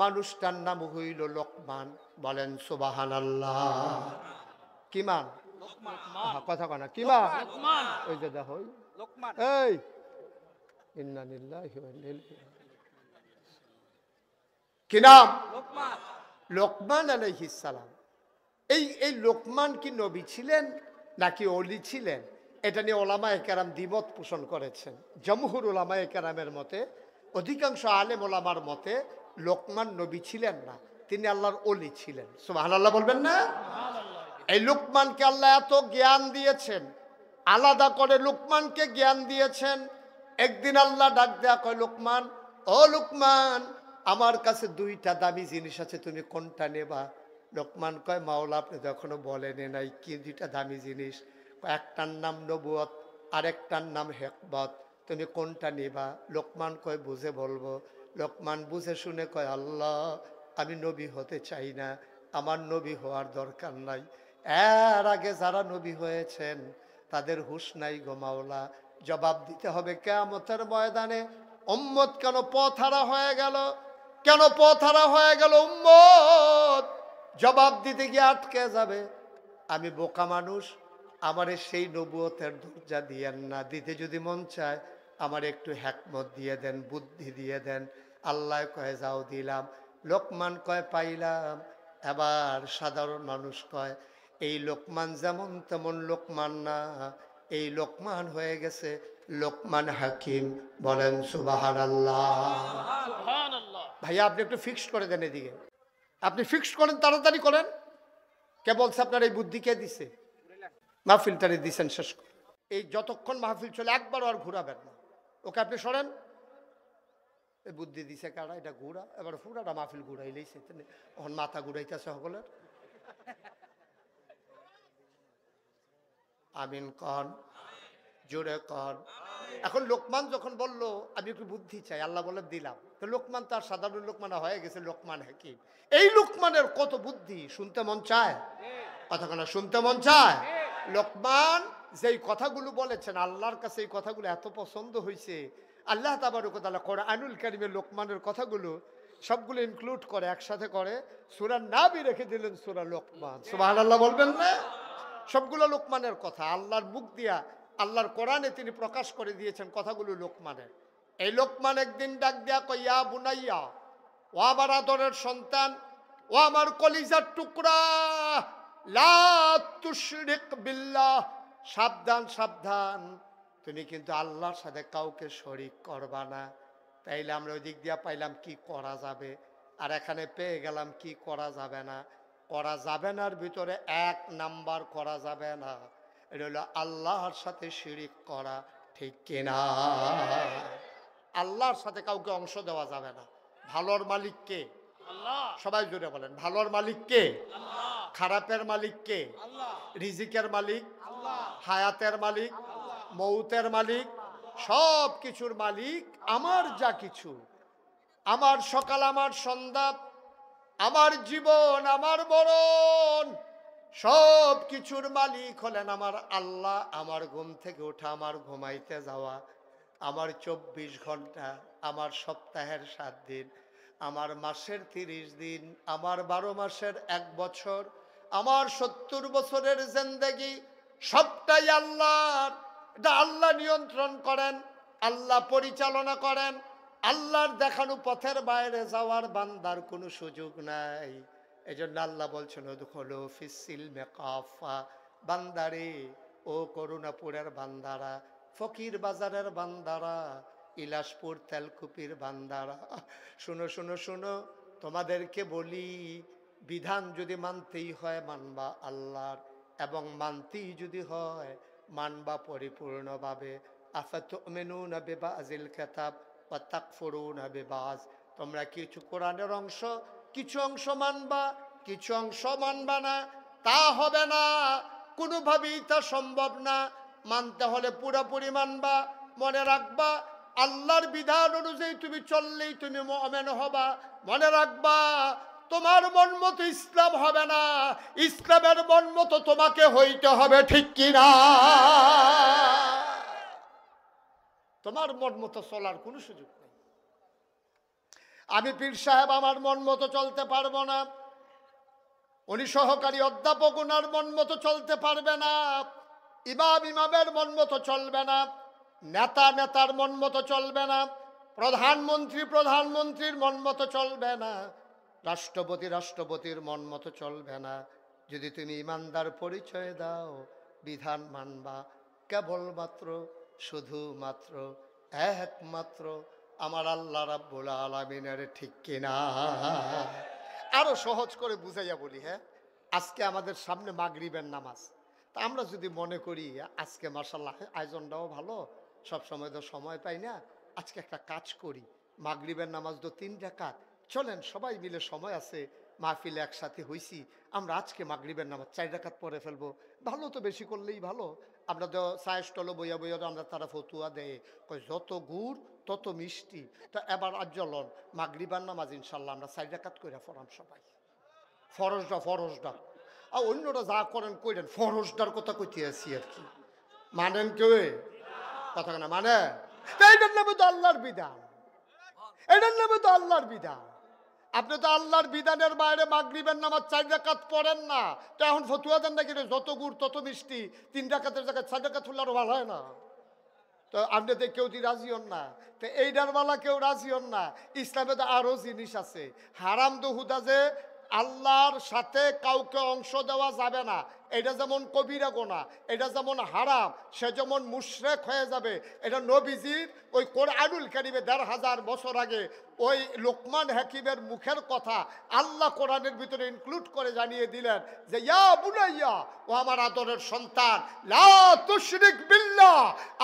মানুষটার নাম হইল লোকমান। বলেন সুবহানাল্লাহ। কি মান? কথা কনা কি মান? ওই যে দেখো লোকমান, এই ইন্না লিল্লাহি ওয়া ইন্না ইলাইহি রাজিউন। কি নাম? লোকমান। লোকমান আলাইহিস সালাম এই লোকমান কি নবী ছিলেন নাকি অলি ছিলেন, এটা নিয়ে ওলামায়ে কেরাম দ্বিমত পোষণ করেছেন। জমহুর ওলামায়ে কেরামের মতে, অধিকাংশ আলেম ওলামার মতে লোকমান নবী ছিলেন না, তিনি আল্লাহর অলি ছিলেন। সুবহানাল্লাহ বলবেন না? এই লোকমানকে আল্লাহ এত জ্ঞান দিয়েছেন, আলাদা করে লোকমানকে জ্ঞান দিয়েছেন। একদিন আল্লাহ ডাক দেয়া কয়, লোকমান, ও লোকমান, আমার কাছে দুইটা দামি জিনিস আছে, তুমি কোনটা নেবা? লোকমান কয়, মাওলা আপনি তো এখনো বলেনি নাই কি দুইটা দামি জিনিস। একটার নাম নবুয়ত, আরেকটার নাম হিকমত, তুমি কোনটা নিবা? লোকমান কয়, বুঝে বলবো। লোকমান বুঝে শুনে কয়, আল্লাহ আমি নবী হতে চাই না, আমার নবী হওয়ার দরকার নাই। এর আগে যারা নবী হয়েছেন তাদের হুঁশ নাই গো মাওলা, জবাব দিতে হবে কিয়ামতের ময়দানে। উম্মত কেন পথহারা হয়ে গেল, কেন পথহারা হয়ে গেল উম্মত? জবাব দিতে গিয়ে আটকে যাবে। আমি বোকা মানুষ, আমারে সেই নবুয়তের দরজা দিয়েন না, দিতে যদি মন চায় আমার একটু হিকমত দিয়ে দেন, বুদ্ধি দিয়ে দেন। আল্লাহ কয়, যাও দিলাম। লোকমান কয়, পাইলাম। এবার সাধারণ মানুষ কয়, এই লোকমান যেমন তেমন লোকমান না, এই লোকমান হয়ে গেছে লোকমান হাকিম। বলেন সুবহানাল্লাহ। ভাইয়া আপনি একটু ফিক্সড করে দেন এদিকে, আপনি ফিক্সড করেন, তাড়াতাড়ি করেন। কে বলছে আপনার এই বুদ্ধি? কে দিছে? মাহফিলটারে দিছেন শেষ করে। এই যতক্ষণ মাহফিল চলে একবারও আর ঘুরাবেন না, ওকে আপনি সরেন। এই বুদ্ধি দিছে কারা? এটা ঘুরা, এবার পুরাটা মাহফিল ঘুরাইলেইছে, এখন মাথা ঘুরাইতেছে সকলের। আমিন কন, জোরে কন। এখন লোকমান যখন বলল আমি একটু বুদ্ধি চাই, আল্লাহ বলে দিলাম, তো লোকমান তার সাধারণ লোকমান হয়ে গেছে লোকমান হাকিম। এই লোকমানের কত বুদ্ধি, শুনতে মন চায়? কথাখানা শুনতে মন চায়? লোকমান যেই কথাগুলো বলেছেন, আল্লাহর কাছে এই কথাগুলো এত পছন্দ হয়েছে, আল্লাহ তাবারক ওয়া তাআলা কোরআনুল কারীমে লোকমানের কথাগুলো সবগুলো ইনক্লুড করে, একসাথে করে সূরা নাবি রেখে দিলেন সূরা লোকমান। সুবহানাল্লাহ বলবেন না? সবগুলো লোকমানের কথা আল্লাহর মুখ দিয়া, আল্লাহর কোরআনে তিনি প্রকাশ করে দিয়েছেন কথাগুলো লোকমানের। এই লোকমান একদিন ডাক দিয়া কয়, ইয়া বুনাইয়া, ও আমার আদরের সন্তান, ও আমার কলিজার টুকরা, লা তুশরিক বিল্লাহ, সাবধান সাবধান, তুমি কিন্তু আল্লাহর সাথে কাউকে শরীক করবা না। তাইলে আমরা ওই দিক দিয়া পাইলাম কি করা যাবে, আর এখানে পেয়ে গেলাম কি করা যাবে না। করা যাবে নার ভিতরে এক নাম্বার করা যাবে না, এটা হলো আল্লাহর সাথে শিরিক করা। ঠিক কিনা? আল্লাহর সাথে কাউকে অংশ দেওয়া যাবে না। ভালোর মালিক কে? আল্লাহ। সবাই জুড়ে বলেন, ভালোর মালিক কে? আল্লাহ। খারাপের মালিক কে? আল্লাহ। রিজিকের মালিক আল্লাহ, হায়াতের মালিক আল্লাহ, মৌতের মালিক, সব কিছুর মালিক আমার। যা কিছু, আমার সকাল, আমার সন্ধ্যা, আমার জীবন, আমার মরণ, সব কিছুর মালিক হলেন আমার আল্লাহ। আমার ঘুম থেকে ওঠা, আমার ঘুমাইতে যাওয়া, আমার 24 ঘন্টা, আমার সপ্তাহের 7 দিন, আমার মাসের 30 দিন, আমার 12 মাসের 1 বছর, আমার 70 বছরের জিন্দেগি, সবটাই আল্লাহর। এটা আল্লাহ নিয়ন্ত্রণ করেন, আল্লাহ পরিচালনা করেন। আল্লাহর দেখানো পথের বাইরে যাওয়ার বান্দার কোনো সুযোগ নাই। এই জন্য আল্লাহ বলছেন, উদখুলু ফিস-সিলমি কাফা, বান্দারে, ও করুণাপুরের বান্দারা, ফকির বাজারের বান্দারা, ইলাসপুর তেলকুপির বান্দারা, শুনো শুনো শুনো, তোমাদেরকে বলি, বিধান যদি মানতেই হয় মানবা আল্লাহর, এবং মানতেই যদি হয় মানবা পরিপূর্ণভাবে। আফাতুমিনুনা বিবাযিল কিতাব ওয়া তাকফুরুনা বিবায, তোমরা কিছু কোরআনের অংশ, কিছু অংশ মানবা, কিছু অংশ মানবা না। তা হবে না, কোনোভাবেই তা সম্ভব না। মানতে হলে পুরোপুরি মানবা। মনে রাখবা, আল্লাহর বিধান অনুযায়ী তুমি চললেই তুমি মুমিন হবা। মনে রাখবা, তোমার মন মতো ইসলাম হবে না, ইসলামের মন মতো তোমাকে হইতে হবে। ঠিক কিনা? তোমার মন মতো চলার কোনো সুযোগ নেই। আমি পীর সাহেব আমার মন মতো চলতে পারবো না, উনি সহকারী অধ্যাপক, ওনার মন মতো চলতে পারবে না, ইমাম ইমামের মন মতো চলবে না, নেতা নেতার মন মতো চলবে না, প্রধানমন্ত্রী প্রধানমন্ত্রীর মন মতো চলবে না, রাষ্ট্রপতি রাষ্ট্রপতির মন মতো চলবে না, যদি তুমি ইমানদার পরিচয় দাও, বিধান মানবা কেবলমাত্র শুধুমাত্র একমাত্র আমার আল্লাহ রাব্বুল আলামিনের, ঠিক কিনা? আরো সহজ করে বুঝাইয়া বলি, হ্যাঁ, আজকে আমাদের সামনে মাগরিবের নামাজ। তা আমরা যদি মনে করি আজকে মাশাআল্লাহ আয়োজনটাও ভালো, সব সময় তো সময় পাই না, আজকে একটা কাজ করি, মাগরিবের নামাজ তো 3 রাকাত, চলেন সবাই মিলে, সময় আছে, মাহফিলে একসাথে হইছি, আমরা আজকে মাগরিবের নামাজ 4 রাকাত পড়ে ফেলবো। ভালো তো, বেশি করলেই ভালো। আমরা তো চায়ের স্টলে বইয়া বইয়া আমরা তারা ফতুয়া দেয়, কই যত গুড় তত মিষ্টি। তা এবার আজ চলন মাগরিবের নামাজ ইনশাল্লাহ আমরা 4 রাকাত করে পড়াম সবাই, ফরজটা। আর অন্যরা যা করেন কইরেন, ফরজটার কথা কইতে আছি আর কি, মানেন কেউ কথা না? মানে এইটার নামে তো আল্লাহর বিধান, এটার নামে তো আল্লাহর বিধান। আপনি তো আল্লাহর বিধানের বাইরে মাগরিবের নামাজ 4 রাকাত পড়েন না, তো এখন ফতুয়া দেন নাকি যত গুড় তত মিষ্টি, 3 রাকাতের জায়গায় 4 রাকাত হলে আরো ভালো হয় না? তো আপনি তো কেউ রাজি হন না, তো এইটার বেলা কেউ রাজি হন না। ইসলামে তো আরো জিনিস আছে, হারাম তো হুদা যে আল্লাহর সাথে কাউকে অংশ দেওয়া যাবে না, এটা যেমন কবিরা গোনা, এটা যেমন হারাম, সে যেমন মুশরিক হয়ে যাবে। এটা নবীজির ওই কোরআনুল কারীমে ১৫০০ বছর আগে ওই লোকমান হাকিমের মুখের কথা আল্লাহ কোরআনের ভিতরে ইনক্লুড করে জানিয়ে দিলেন যে ইয়া বুনাইয়া, ও আমার আদরের সন্তান, লা তুশরিক বিল্লাহ,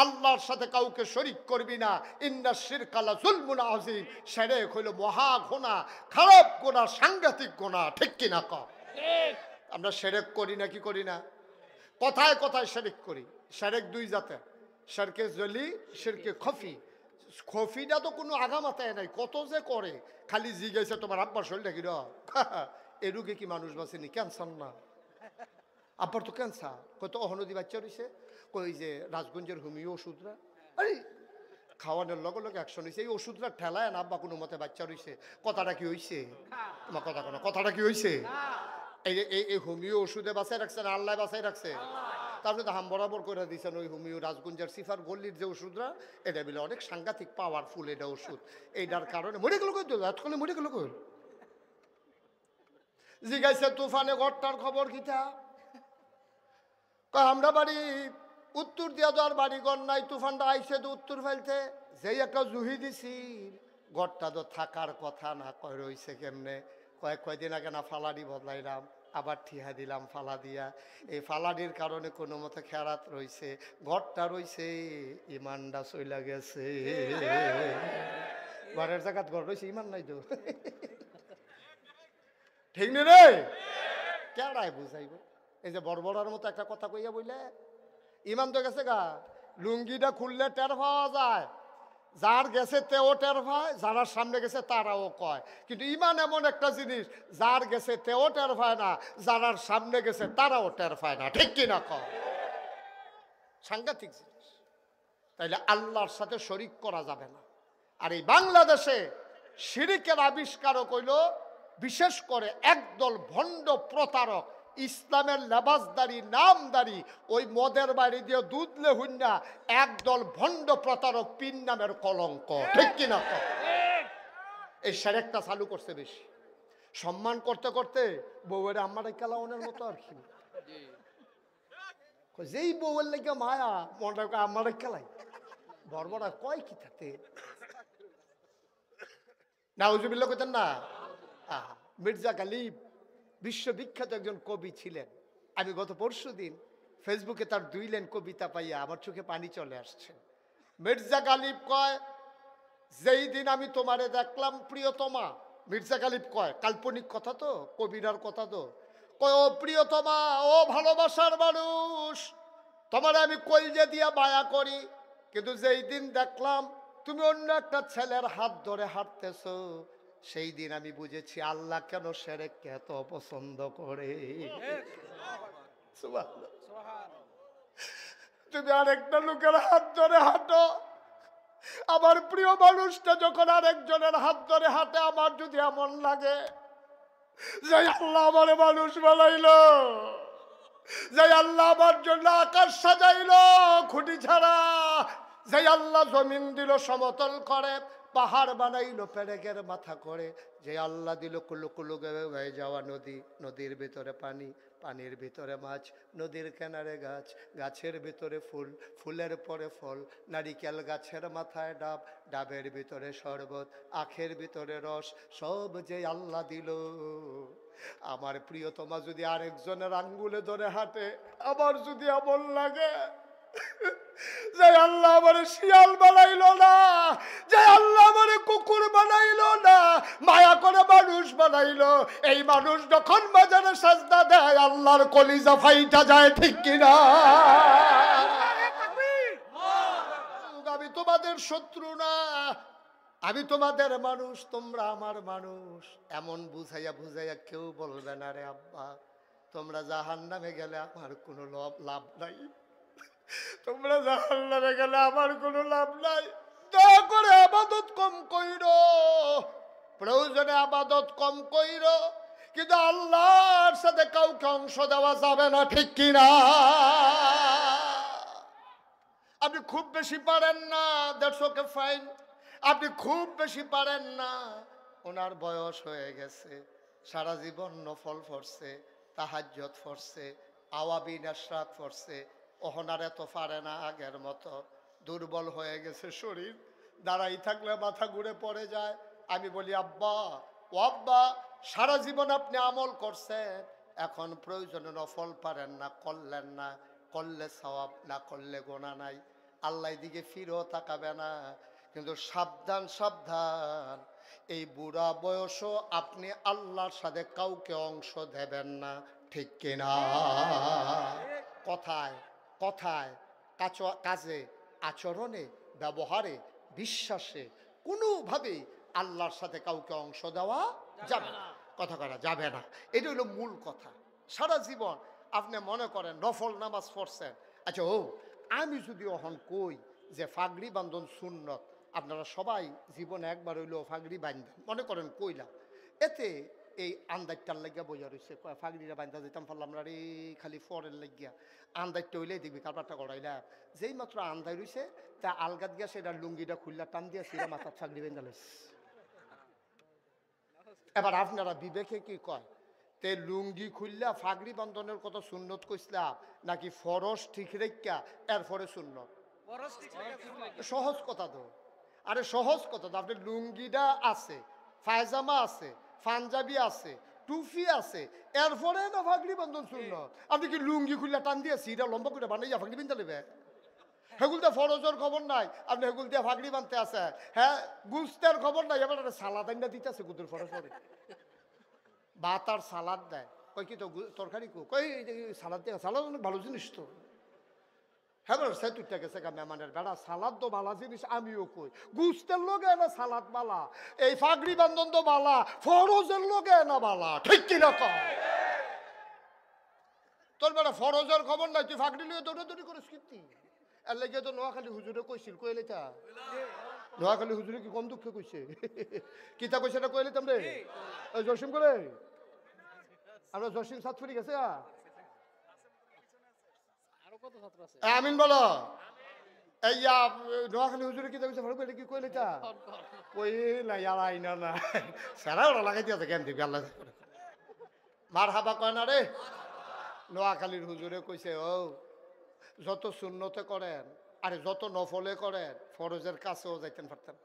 আল্লাহর সাথে কাউকে শরীক করবি না, ইন্না শিরকা লা যুলমুন আযীম, শিরক হলো মহা গুনাহ, খারাপ গুনাহ, সাংঘাতিক গুনাহ, ঠিক কি না? ঠিক। আমরা শিরক করি না কি করি না? কথায় কথায় শিরক করি। শিরক 2 জাতের, শিরকে জলি, শিরকে খফি। খফিটা তো কোনো আগামাতায় নাই, কত যে করে, খালি জিজ্ঞাসা তোমার আব্বার শরীরটা কি র, এ রোগে কি মানুষ বাঁচেনি? ক্যান্সার না? আব্বার তো ক্যান্সার, কত অহনদী বাচ্চা রয়েছে, কই যে রাজগঞ্জের হোমিও ওষুধরা, আরে খাওয়ানোর লগে লগে অ্যাকশন হয়েছে, এই ওষুধরা ঠেলায় না, আব্বা কোনো মতে বাচ্চা রয়েছে। কথাটা কি হয়েছে? তোমার কথা কোনো, কথাটা কি হয়েছে? এই হোমিও ওষুধে বাঁচাই রাখছে না আল্লাহ বাঁচাই রাখছে? তারপরে তো হাম বরাবর করে দিয়েছেন ওই হোমিও রাজগঞ্জের সিফার গল্লির যে ওষুধরা, এটা বলে অনেক সাংঘাতিক পাওয়ারফুল এটা ওষুধ, এইটার কারণে মরে গেল কই, এতক্ষণে মরে গেল কই। জিজ্ঞাসা তুফানে ঘরটার খবর কিতা? আমরা বাড়ি উত্তর দিয়া তো আর বাড়িঘর নাই, তুফানটা আইসে তো উত্তর ফেলতে, যেই একটা জুহি দিছি, ঘরটা তো থাকার কথা না, কয় রইছে কেমনে? কয়েকদিন আগে না ফালাডি বদলাইলাম, আবার ঠিহা দিলাম ফালা দিয়া, এই ফালাডির কারণে কোনো মতো খেরাত রইছে, ঘরটা রইছে, ইমানটা চইলা গেছে। ঘরের জায়গাত ঘর রইছে, ইমান নাই তো, ঠিক নেই রে? কেডায় বুঝাইব? এই যে বড়বড়ার মতো একটা কথা কইয়া বইলে ইমান তো গেছে গা। লুঙ্গিটা খুললে টের পাওয়া যায়, যার গেছে তেও টের পায়, যারা সামনে গেছে তারাও কয়। কিন্তু ইমান এমন একটা জিনিস, যার গেছে তেও টের পায় না, যারার সামনে গেছে তারাও টের পায় না, ঠিক কিনা কয়? সাংঘাতিক জিনিস। তাইলে আল্লাহর সাথে শরিক করা যাবে না। আর এই বাংলাদেশে শিরিকের আবিষ্কারক হইল বিশেষ করে একদল ভণ্ড প্রতারক, ইসলামের লেবাসদারি নামদারি, ওই মদের বাড়ি দিয়ে দুধলে হুন্না একদল ভণ্ড প্রতারক, পিন নামের কলঙ্ক, ঠিক কিনা? এই শিরকটা চালু করছে বেশি, সম্মান করতে করতে বউয়ের আমারে কেলাওনের মতো আর কি, যেই বউয়ের লেগে মায়া মনটা আমারে কেলাই, বড়বড়া কয় কি থাকে নাউজুবিল্লাহ কইতেন না? মির্জা গালিব বিশ্ববিখ্যাত একজন কবি ছিলেন। আমি গত পরশুদিন ফেসবুকে তার 2 লাইন কবিতা পাইয়া আমার চোখে পানি চলে আসছে। মির্জা গালিব কয়, যেই দিন আমি তোমারে দেখলাম প্রিয়তমা, মির্জা গালিব কয়, কাল্পনিক কথা তো, কবিরার কথা তো, কয় ও প্রিয়তমা, ও ভালোবাসার মানুষ, তোমারে আমি কলজে দিয়া মায়া করি, কিন্তু যেই দিন দেখলাম তুমি অন্য একটা ছেলের হাত ধরে হাঁটতেছো, সেই দিন আমি বুঝেছি আল্লাহ কেন শিরককে এত অপছন্দ করে। তুমি আরেকটা লোকের হাত ধরে হাঁটো, আমার প্রিয় মানুষটা যখন আরেকজনের হাত ধরে হাঁটে, আমার যদি এমন লাগে যে আল্লাহ আমার মানুষ বানাইলো, যে আল্লাহ আমার জন্য আকাশ সাজাইলো খুঁটি ছাড়া, যে আল্লাহ জমিন দিল সমতল করে, পাহাড় বানাইলো পেরেকের মাথা করে, যে আল্লাহ দিল কুলু কুলু হয়ে যাওয়া নদী, নদীর ভিতরে পানি, পানির ভিতরে মাছ, নদীর কিনারে গাছ, গাছের ভিতরে ফুল, ফুলের পরে ফল, নারিকেল গাছের মাথায় ডাব, ডাবের ভিতরে শরবত, আখের ভিতরে রস, সব যে আল্লাহ দিল। আমার প্রিয়তমা যদি আরেকজনের আঙ্গুলে ধরে হাঁটে, আমার যদি এমন লাগে যে আল্লাহ আমারে শিয়াল বানাইলো না, যে আল্লাহ আমারে কুকুর বানাইলো না, মায়া করে মানুষ বানাইলো, এই মানুষ যখন বাজারে সাজদা দেয় আল্লাহর কলিজা ফাইটা যায়, ঠিক কিনা? আমি তোমাদের শত্রু না, আমি তোমাদের মানুষ, তোমরা আমার মানুষ। এমন বুঝাইয়া বুঝাইয়া কেউ বলবে না রে আব্বা তোমরা জাহান্নামে গেলে আমার কোনো লাভ নাই, তোমরা জাহান্নামে গেলে আমার কোনো লাভ নাই। দয়া করে আবাদত কম কইরো, প্রয়োজনে আবাদত কম কইরো, কিন্তু আল্লাহর সাথে কাউকে অংশ দেওয়া যাবে না, ঠিক কিনা? আপনি খুব বেশি পারেন না, দ্যাটস ওকে ফাইন। আপনি খুব বেশি পারেন না, ওনার বয়স হয়ে গেছে, সারা জীবন নফল পড়ছে, তাহাজ্জুদ পড়ছে, আওয়াবিন আশরাক পড়ছে, ওহনার এত পারে না, আগের মতো দুর্বল হয়ে গেছে শরীর, দাঁড়াই থাকলে মাথা ঘুরে পড়ে যায়। আমি বলি আব্বা, ও আব্বা, সারা জীবন আপনি আমল করছেন, এখন প্রয়োজনে নফল পারেন না, করলেন না, করলে সওয়াব, না করলে গোনা নাই, আল্লাহ দিকে ফিরেও তাকাবে না। কিন্তু সাবধান সাবধান, এই বুড়া বয়সও আপনি আল্লাহর সাথে কাউকে অংশ দেবেন না, ঠিক কিনা? কথায় কথায়, কাজে, আচরণে, ব্যবহারে, বিশ্বাসে কোনোভাবেই আল্লাহর সাথে কাউকে অংশ দেওয়া যাবে না, কথা করা যাবে না। এটা হলো মূল কথা। সারা জীবন আপনি মনে করেন নফল নামাজ পড়ছেন, আচ্ছা ও আমি যদি অহন কই যে ফাগড়ি বান্ধন সুন্নত, আপনারা সবাই জীবনে একবার হইলেও ফাগড়ি বান্ধেন, মনে করেন কইলাম, এতে এই আন্দাজটার লাগিয়া বোঝা রয়েছে, ফাগড়িরা বান্ধা যেতাম পারলাম না রে, খালি ফরের লাগিয়া আন্দাজটা হইলেই দেখবি কারবারটা করাইলাম, যেই মাত্র আন্দাই রয়েছে তা আলগাত গিয়া সেটা লুঙ্গিটা খুললা টান দিয়া সেটা মাথার ফাগড়ি বেঁধা লইছে। এবার আপনারা বিবেকে কি কয়, তে লুঙ্গি খুললা ফাগড়ি বন্ধনের কত সুন্নত কইসলাম নাকি ফরস ঠিক রেখা এরপরে সুন্নত? সহজ কথা তো, আরে সহজ কথা তো। আপনার লুঙ্গিটা আছে, পায়জামা আছে, পাঞ্জাবি আছে, টুপি আছে, এরপরে না ফাগড়ি বন্ধন সুন্নত। আপনি কি লুঙ্গি খুললা টান দিয়ে সিটা লম্বা করে বানাইয়া ফাগড়ি বান্ধা নেবে? হেগুল দিয়ে ফরজের খবর নাই, আপনি হেগুল দিয়ে ফাগড়ি বানতে আছে। হ্যাঁ, গুস্তের খবর নাই, এবার সালাদ আইনা দিতে আছে গুদুর ফরজ করে ভাত আর সালাদ দেয়। কই কি তো তরকারি কই সালাদ দেয়, সালাদ অনেক ভালো জিনিস তো। হ্যাঁ বলো সে তুইটা গেছে গা মেহমানের বেড়া, সালাদ তো বালা জিনিস, আমিও কই গুস্তের লোকে না সালাদ বালা, এই ফাগড়ি বান্ধন তো বালা, ফরজের লোকে না বালা, ঠিক কিনা কম? তোর বেড়া ফরজের খবর নাই, তুই ফাগড়ি লিয়ে দৌড়াদৌড়ি করিস কীর্তি। এর লেগে তো নোয়াখালী হুজুরে কইছিল, কইলে তা নোয়াখালী হুজুরে কি কম দুঃখে কইছে? কিতা কইছে এটা কইলে তোমরে জসিম করে আমরা জসিম সাতফুরি গেছে আমিন বলো। এই নোয়াখালী হুজুরে কিতা কইছে ভালো করে কি কইলে তা কইলা ইয়ার আইনা না সারা ওরা লাগাই দিয়েছে কেন দিবি আল্লাহ মার হাবা কয় না রে। নোয়াখালীর হুজুরে কইছে ও যত সুন্নতে করেন আরে যত নফলে করেন ফরজের কাছেও যাইতেন পারতেন।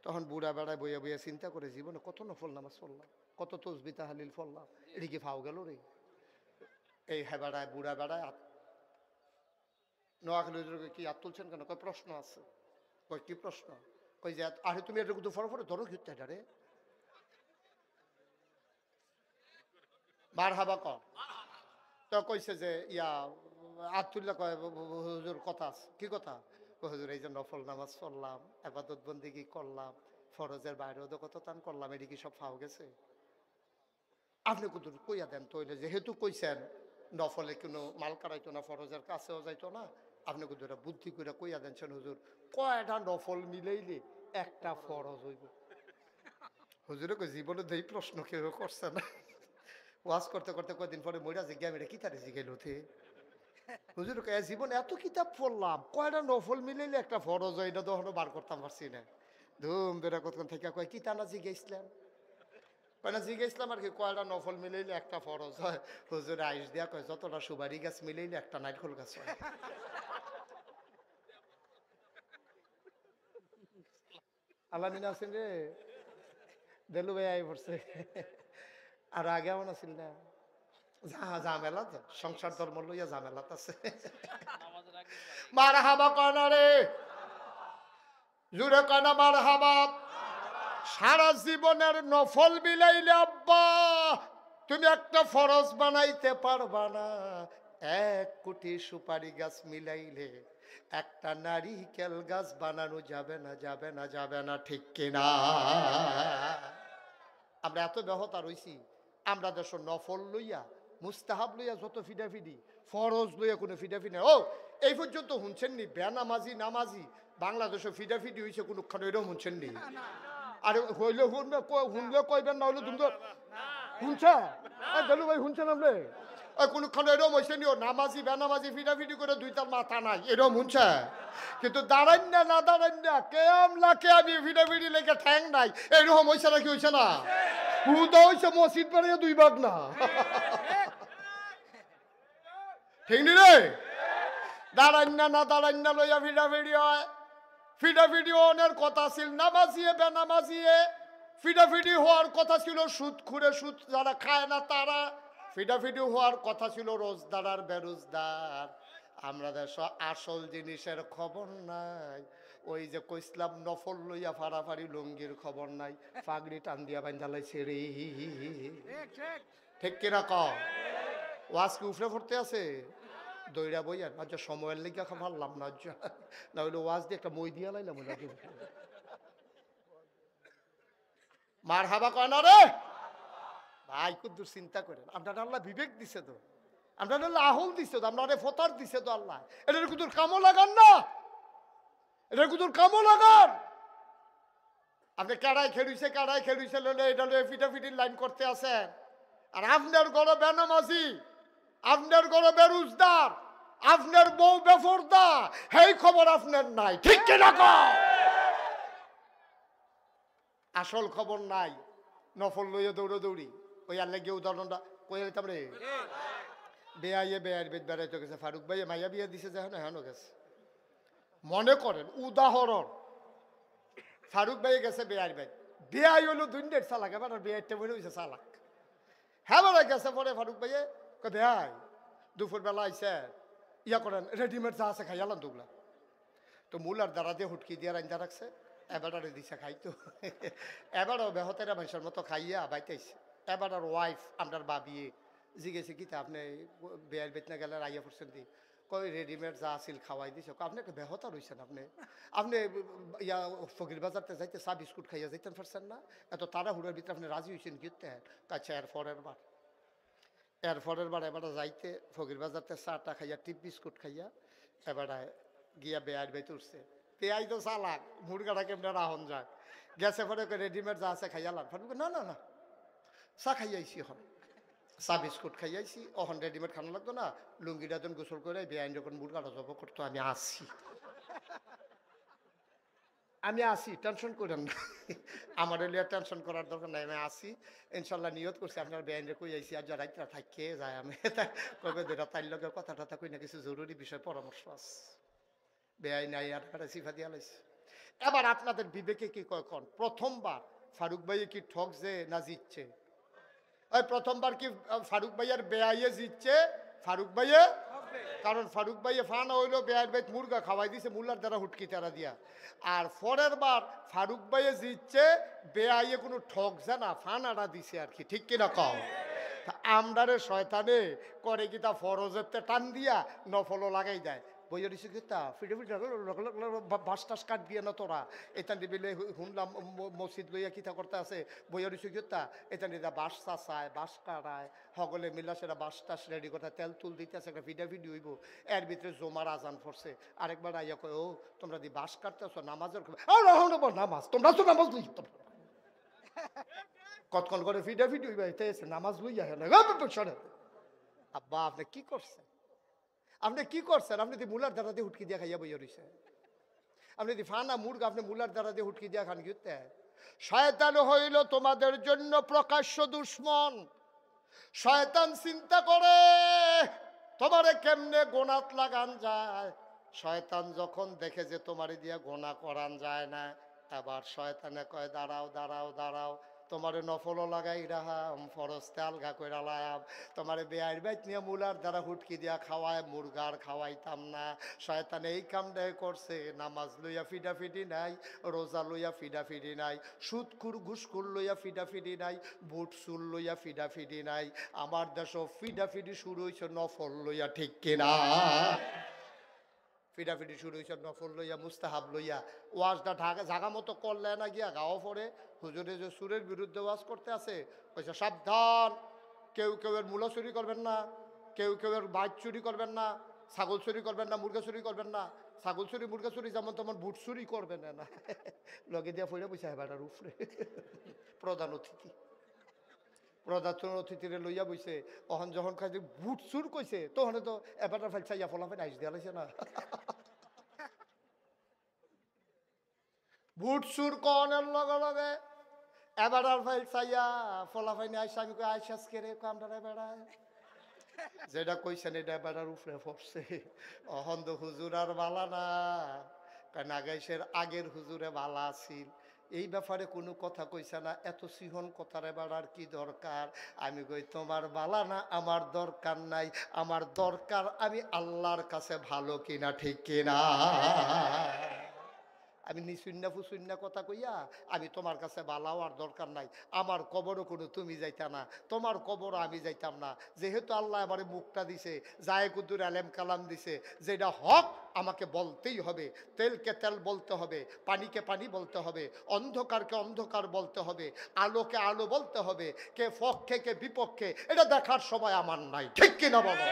তখন বুড়া বেড়ায় বইয়া বইয়া চিন্তা করে জীবনে কত নফল নামাজ পড়লাম, কত তসবি তাহলিল পড়লাম, এটি কি ফাও গেল রে। এই হ্যাঁ বেড়ায় বুড়া বেড়ায় নোয়াখালী হুজুরকে কি হাত তুলছেন কেন? কয় প্রশ্ন আছে। কয় কি প্রশ্ন? কই যে আরে তুমি এটা কিন্তু ফরফরে ধরো ঘিরতে এটা রে বার হাবা কর। তো কইছে যে ইয়া আতুল্লাহ কয় হুজুর কথা আছে। কি কথা? হুজুর এই যে নফল নামাজ পড়লাম, ইবাদত বন্দেগি করলাম, ফরজের বাইরেও তো কত টান করলাম, এটি কি সব ফাও গেছে? আপনি কত কইয়া দেন তো, যেহেতু কইছেন নফলে কোনো মাল কাটাইতো না, ফরজের কাছেও যাইতো না, আপনি কত বুদ্ধি করে কইয়া দেনছেন হুজুর কয়টা নফল মিলাইলে একটা ফরজ হইব। হুজুরে কই জীবনে এই প্রশ্ন কেউ করছে না। ওয়াজ করতে করতে কয়েকদিন পরে মইরা জিজ্ঞা মেরে কি তারে জিগাইল থে হুজুর কে জীবনে এত কিতাব পড়লাম কয়টা নফল মিলাইলে একটা ফরজ হয়, এটা তখনও বার করতাম পারছি না। ধুম বেড়া কতক্ষণ থেকে কয় কি তা না জিগাইছিলেন? মানে জিজ্ঞেসলাম আর কি কয়টা নফল মিলাইলে একটা ফরজ হয়? হুজুর আইস দিয়া কয় যতটা সুবারি গাছ মিলাইলে একটা নারকেল গাছ হয়। আলামিন আছেন রে, দেলু ভাই আই পড়ছে। আর আগে এমন আছিল না, ঝামেলা তো সংসার ধর্ম লইয়া ঝামেলা আছে। মার হাবা কয়না রে, জুড়ে কয়না মার হাবা। সারা জীবনের নফল মিলাইলে আব্বা তুমি একটা ফরজ বানাইতে পারবা না। 1 কোটি সুপারি গাছ মিলাইলে একটা নারিকেল গাছ বানানো যাবে না, যাবে না, যাবে না, ঠিক কিনা? আমরা এত ব্যাহতা রইছি, আমরা দেশ নফল লইয়া মুস্তাহাব লইয়া যত ফিডাফিডি, ফরজ লইয়া কোনো ফিডাফিডি। ও এই পর্যন্ত শুনছেন নি বেনামাজি নামাজি বাংলাদেশে ফিডাফিডি হয়েছে কোনখানে? এরকম শুনছেন নি? আরে হইলে শুনবে, শুনলে কইবেন, না হইলে তুমি তো শুনছে। বেলু ভাই শুনছেন আপনি? ওই কোনখানে এরকম হয়েছে নি? ও নামাজি বেনামাজি ফিডাফিডি করে দুইটার মাথা নাই, এরকম শুনছে? কিন্তু দাঁড়ান না, না দাঁড়ান না, কেম লাকে আমি ফিডাফিডি লেগে ঠ্যাং নাই, এরকম হয়েছে নাকি? হয়েছে না? হুদা হয়েছে মসজিদ বানিয়ে 2 ভাগ না, ঠিক নি রে? দাঁড়ান না, না দাঁড়ান না লইয়া ফিডাফিডি হয়। ফিডাফিডি হওয়ার কথা ছিল নামাজিয়ে বেনামাজিয়ে, ফিডাফিডি হওয়ার কথা ছিল সুদ খুঁড়ে, সুদ যারা খায় না তারা। ফিডাফিডি হওয়ার কথা ছিল রোজদার আর বেরোজদার। আমরা দেশ আসল জিনিসের খবর নাই। ওই যে কইসলাম নফল লইয়া ফাড়াফাড়ি লুঙ্গির খবর নাই, পাগড়ি টান দিয়া বান্ধালাইছে রে, ঠিক কিনা ক? ওয়াজ কি উফরে পড়তে আছে? দইরা বই আর আচ্ছা সময়ের লেগে পারলাম না, না হইলে ওয়াজ দিয়ে একটা মই দিয়া লাইলাম। মার হাবা কয় না রে ভাই, কুদ্দুর চিন্তা করেন। আপনার আল্লাহ বিবেক দিছে তো, আপনার আল্লাহ আহল দিছে তো, আপনার ফতার দিছে তো আল্লাহ। এটার কুদুর কামও লাগান না, এটার কুদুর কামও লাগান। আপনি কাড়াই খেলুইছে, কাড়াই খেলুইছে লইলে এটা লইয়ে ফিটাফিটির লাইন করতে আছেন। আর আপনার ঘরে বেনামাজি, আপনার ঘরে বেরুজদার, আপনার বউ বেফরদা, সেই খবর আপনার নাই, ঠিক কিনা কও? আসল খবর নাই, নফল লইয়া দৌড়ে দৌড়ি। ওই আল্লাহ গিয়ে উদাহরণটা কই যেতাম রে, বেআইয়ে বেআইয়ের বেদ বেড়াইতে গেছে, ফারুক ভাই মাইয়া বিয়া দিছে যে হেন গেছে। মনে করেন উদাহরণ, ফারুক ভাই গেছে বেআইর ভাই, বেআই হইলো 2 ডেট চালাক, এবার বেআইরটা মনে হয়েছে চালাক। হ্যাঁ বলে গেছে পরে ফারুক ভাইয়ে বেআই দুপুর বেলা আইসে ইয়া করেন রেডিমেড যা আছে খাইয়ালাম দুগুলা। তো মূলার দ্বারা দিয়ে হুটকি দিয়ে রান্দা রাখছে, এবারে দিছে খাইতো। এবারও বেহতেরা মানুষের মতো খাইয়া বাইতেছে। এবার আর ওয়াইফ আপনার বাবিয়ে জিজ্ঞেসে কি তা আপনি বেয়ার বেতনা গেলে আইয়া পড়ছেন দি, কই রেডিমেড যা আসিল খাওয়াই দিছে। আপনি একটা বেহতা রয়েছেন, আপনি আপনি ইয়া ফকির বাজারতে যাইতে চা বিস্কুট খাইয়া যাইতেন পারছেন না? এত তাড়াহুড়োর ভিতরে আপনি রাজি হয়েছেন গিয়ে? আচ্ছা এরপরের বার এবারে যাইতে ফকির বাজারতে চাটা খাইয়া টিপ বিস্কুট খাইয়া এবারে গিয়া বেয়ার বেতে উঠছে। পেঁয়াই তো চালাক, মুরগাটা কেমনে রাহন যাক, গেছে পরে রেডিমেড যা আছে খাইয়ালাম। না না না, চা খাইয়াইছি, এখন চা বিস্কুট খাইয়াইছি, এখন রেডিমেড খানো লাগতো না, লুঙ্গিটা যখন গোসল করে বেআইন যখন মুরগাটা জব করতো আমি আসি, টেনশন করেন না, আমার লিয়া টেনশন করার দরকার নাই, আমি আসি ইনশাল্লাহ। নিয়ত করছি আপনার বেআইনে কই আইসি, আর যা রাইতরা থাকতে যায় আমি কবে দুটা তাইর লগে কথা টথা কই না, কিছু জরুরি বিষয় পরামর্শ আছে, বেআইন নাই আর সিফা দিয়া লাইছে। এবার আপনাদের বিবেকে কি কয় কোন, প্রথমবার ফারুক ভাইয়ে কি ঠকছে না জিতছে? ওই প্রথমবার কি ফারুক ভাইয়ের বেআইয়ে জিতছে? ফারুক ভাইয়ে, কারণ ফারুক ভাইয়ে ফান হইলো বেআইয়ের ভাই মুরগা খাওয়াই দিছে মুল্লার দ্বারা হুটকি তারা দিয়া। আর পরের বার ফারুক ভাইয়ে জিতছে, বেআইয়ে কোনো ঠকছে না, ফান আড়া দিছে আর কি, ঠিক কিনা কও? আমদারে শয়তানে করে কি তা ফরজের টান দিয়া নফলও লাগাই দেয়। বইয়া দিছে কি তা ফিটে ফিটে বাস টাস কাট দিয়ে না তোরা এতান দিবিলে শুনলাম মসজিদ লইয়া কিতা করতে আছে। বইয়া দিছে কি তা এতান দিদা বাস চাচায় বাস কাটায় সকলে মিলা সেটা বাস টাস রেডি করতে তেল তুল দিতে আছে, একটা ভিডিও ভিডিও হইব। এর ভিতরে জমার আজান পড়ছে, আরেকবার আইয়া কয় ও তোমরা দি বাস কাটতেছো নামাজের নামাজ, তোমরা তো নামাজ লই কতক্ষণ করে ভিডিও ভিডিও নামাজ লইয়া হ্যাঁ। আব্বা আপনি কি করছেন? আপনি কি করছেন? আপনি দি মুলার দ্বারা দিয়ে হুটকি দিয়া খাইয়া বইয়া রয়েছে। আপনি দি ফানা মুরগা আপনি মুলার দ্বারা দিয়ে হুটকি দিয়া খান গিয়ে শয়তান হইল তোমাদের জন্য প্রকাশ্য দুশমন। শয়তান চিন্তা করে তোমারে কেমনে গোনাত লাগান যায়। শয়তান যখন দেখে যে তোমারে দিয়া গোনা করান যায় না, আবার শয়তানে কয় দাঁড়াও দাঁড়াও দাঁড়াও, তোমারে নফলও লাগাই রাহাম, ফরজতে আলগা কইরা লায়াম, তোমারে বেআইর বাইত নিয়ে মুলার দ্বারা হুটকি দিয়া খাওয়ায়, মুরগার খাওয়াইতাম না। শয়তান এই কামটাই করছে। নামাজ লইয়া ফিডাফিডি নাই, রোজা লইয়া ফিডাফিডি নাই, সুদকুর ঘুষকুর লইয়া ফিডাফিডি নাই, বুট চুল লইয়া ফিডাফিডি নাই। আমার দেশ ফিডাফিডি শুরু হয়েছে নফল লইয়া, ঠিক কিনা? ফিডাফিডি শুরু হয়েছে নফল লইয়া, মুস্তাহাব লইয়া। ওয়াজটা জাগা মতো করলে না গিয়া গাও পড়ে হুজুরে যে সুরের বিরুদ্ধে ওয়াজ করতে আছে, কইছে সাবধান, কেউ কেউ এর মূলা চুরি করবেন না, কেউ কেউ এর বাইক চুরি করবেন না, ছাগল চুরি করবেন না, মুরগা চুরি করবেন না। ছাগল চুরি মুরগা চুরি যেমন তেমন বুট চুরি করবেন না। লগে দিয়া ফইরা বসে হেবাটার উপরে প্রধান অতিথি, প্রধান অতিথিরে লইয়া বইছে। অহন যখন খাইছে বুট চুর কইছে, তখন তো এবারটা ফেলছে ইয়া ফলাফেন আইস দিয়া লাইছে না। বুট চুর কনের লগে লগে এবার ফাইল চাইয়া ফলাফাইনি আইসা, আমি কই আইসাস কে রে কামড়ারে বেড়ায়, যেটা কইছেন এটা বেড়ার উপরে পড়ছে। অহন্দ হুজুর আর বালা না, কারণ আগাইশের আগের হুজুরে বালা আছিল, এই ব্যাপারে কোনো কথা কইছে না। এত সিহন কথারে বেড়ার কি দরকার? আমি কই তোমার বালা না, আমার দরকার নাই, আমার দরকার আমি আল্লাহর কাছে ভালো কিনা, ঠিক কিনা? আমি নিশুন্না ফুসুন্না কথা কইয়া আমি তোমার কাছে বালাও আর দরকার নাই। আমার কবরও কোনো তুমি যাইতা না, তোমার কবরও আমি যাইতাম না। যেহেতু আল্লাহ আমারে মুখটা দিছে, জায়ে কুদ্দুর আলেম কালাম দিছে, যেটা হক আমাকে বলতেই হবে। তেলকে তেল বলতে হবে, পানিকে পানি বলতে হবে, অন্ধকারকে অন্ধকার বলতে হবে, আলোকে আলো বলতে হবে। কে পক্ষে কে বিপক্ষে এটা দেখার সময় আমার নাই, ঠিক কিনা বলো?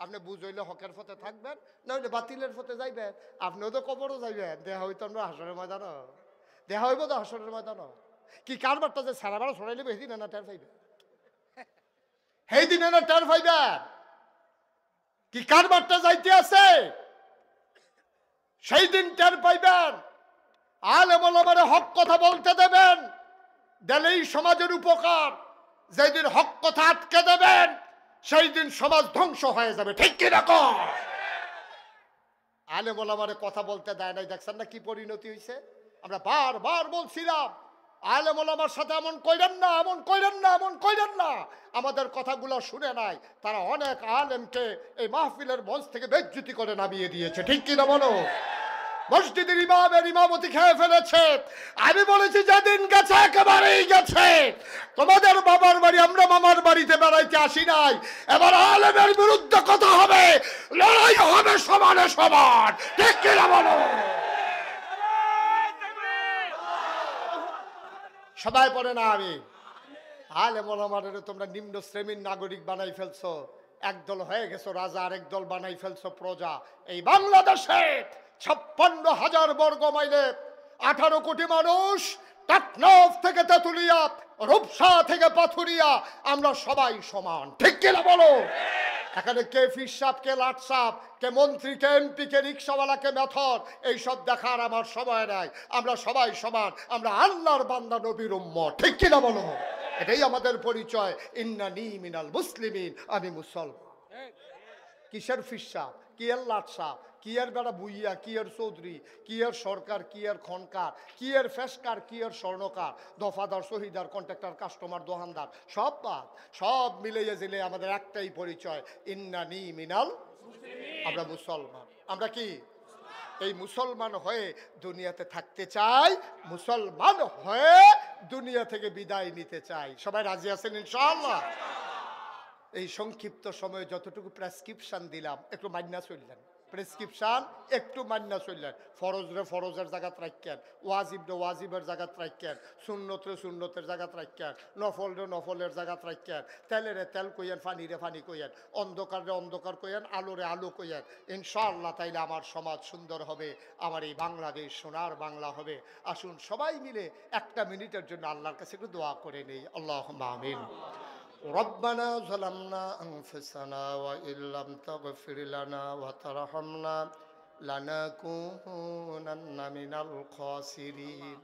আপনি বুঝইলে হকের পথে থাকবেন, না হইলে বাতিলের পথে যাইবেন। আপনিও তো কবরও যাইবেন, দেহা হইতো আমরা হাসরের ময়দান, দেহা হইব তো হাসরের ময়দান। কি কারবারটা যে সারা বেড়া সরাই নেবে সেদিন না টের পাইবেন, সেই দিনে না টের পাইবেন কি কারবারটা যাইতে আছে, সেই দিন টের পাইবেন। আলেম ওলামারে হক কথা বলতে দেবেন, দিলেই সমাজের উপকার। যেদিন হক কথা আটকে দেবেন সেই দিন সমাজ ধ্বংস হয়ে যাবে, ঠিক কি রকম? আলেম ওলামারে কথা বলতে দেয় নাই, দেখছেন না কি পরিণতি হয়েছে? আমরা বারবার বলছিলাম আলেম ওলামার সাথে এমন কইরেন না, এমন কইরেন না, এমন কইরেন না। আমাদের কথাগুলো শুনে নাই, তারা অনেক আলেমকে এই মাহফিলের মঞ্চ থেকে বেজ্জতি করে নামিয়ে দিয়েছে, ঠিক কিনা বলো? মসজিদের ইমামের ইমামতি খেয়ে ফেলেছে। আমি বলেছি যেদিন গেছে একেবারেই গেছে। তোমাদের বাবার বাড়ি, আমরা মামার বাড়িতে বেড়াইতে আসি নাই। এবার আলেমের বিরুদ্ধে কথা হবে, লড়াই হবে সমানে সমান, ঠিক কিনা বলো? সবাই পড়ে না আমি আলেম ওলামারে তোমরা নিম্ন শ্রেণীর নাগরিক বানাই ফেলছো, একদল হয়ে গেছো রাজা, আরেক দল বানাই ফেলছো প্রজা। এই বাংলাদেশে 56,000 বর্গ মাইলে 18 কোটি মানুষ, টেকনাফ থেকে তেঁতুলিয়া, রূপসা থেকে পাথুরিয়া, আমরা সবাই সমান, ঠিক কিনা বলো? এখানে কে ফির সাপ, কে লাট সাপ, কে মন্ত্রী, কে এমপি, কে রিক্সাওয়ালা, কে মেথর, এইসব দেখার আমার সময় নাই। আমরা সবাই সমান, আমরা আল্লাহর বান্দা, নবীর উম্মত, ঠিক কিনা বলো? এটাই আমাদের পরিচয়। ইন্নানি মিনাল মুসলিমিন, আমি মুসলমান। কিসের ফির সাপ, কি এর লাট সাপ, কি এর বেড়া বুইয়া, কি এর চৌধুরী, কি এর সরকার, কি এর খনকার, কি এর ফেসকার, কি এর স্বর্ণকার, দফাদার, শহীদার, কন্ট্রাক্টর, কাস্টমার, দোকানদার, সব বাদ, সব মিলিয়ে জিলে আমাদের একটাই পরিচয়, ইন্নানি মিনাল, আমরা মুসলমান। আমরা কি এই মুসলমান হয়ে দুনিয়াতে থাকতে চাই, মুসলমান হয়ে দুনিয়া থেকে বিদায় নিতে চাই। সবাই রাজি আছেন ইনশাআল্লাহ? এই সংক্ষিপ্ত সময়ে যতটুকু প্রেসক্রিপশন দিলাম একটু মান্না চললেন, প্রেসক্রিপশন একটু মান্না চললেন। ফরজরে ফরজের জায়গাত রাখেন, ওয়াজিবরে ওয়াজিবের জায়গাত রাখেন, সুন্নতরে সুন্নতের জায়গাত রাখেন, নফলরে নফলের জায়গাত রাখেন, তেলেরে তেল কইয়েন, ফানিরে ফানি কইয়েন, অন্ধকারে অন্ধকার কইয়েন, আলোরে আলো কইয়েন। ইনশাআল্লাহ তাইলে আমার সমাজ সুন্দর হবে, আমার এই বাংলাদেশ সোনার বাংলা হবে। আসুন সবাই মিলে একটা মিনিটের জন্য আল্লাহর কাছে একটু দোয়া করে নেই। আল্লাহুম্মা আমিন। ربنا ظلمنا أنفسنا وإن لم تغفر لنا وترحمنا لنكونن من الخاسرين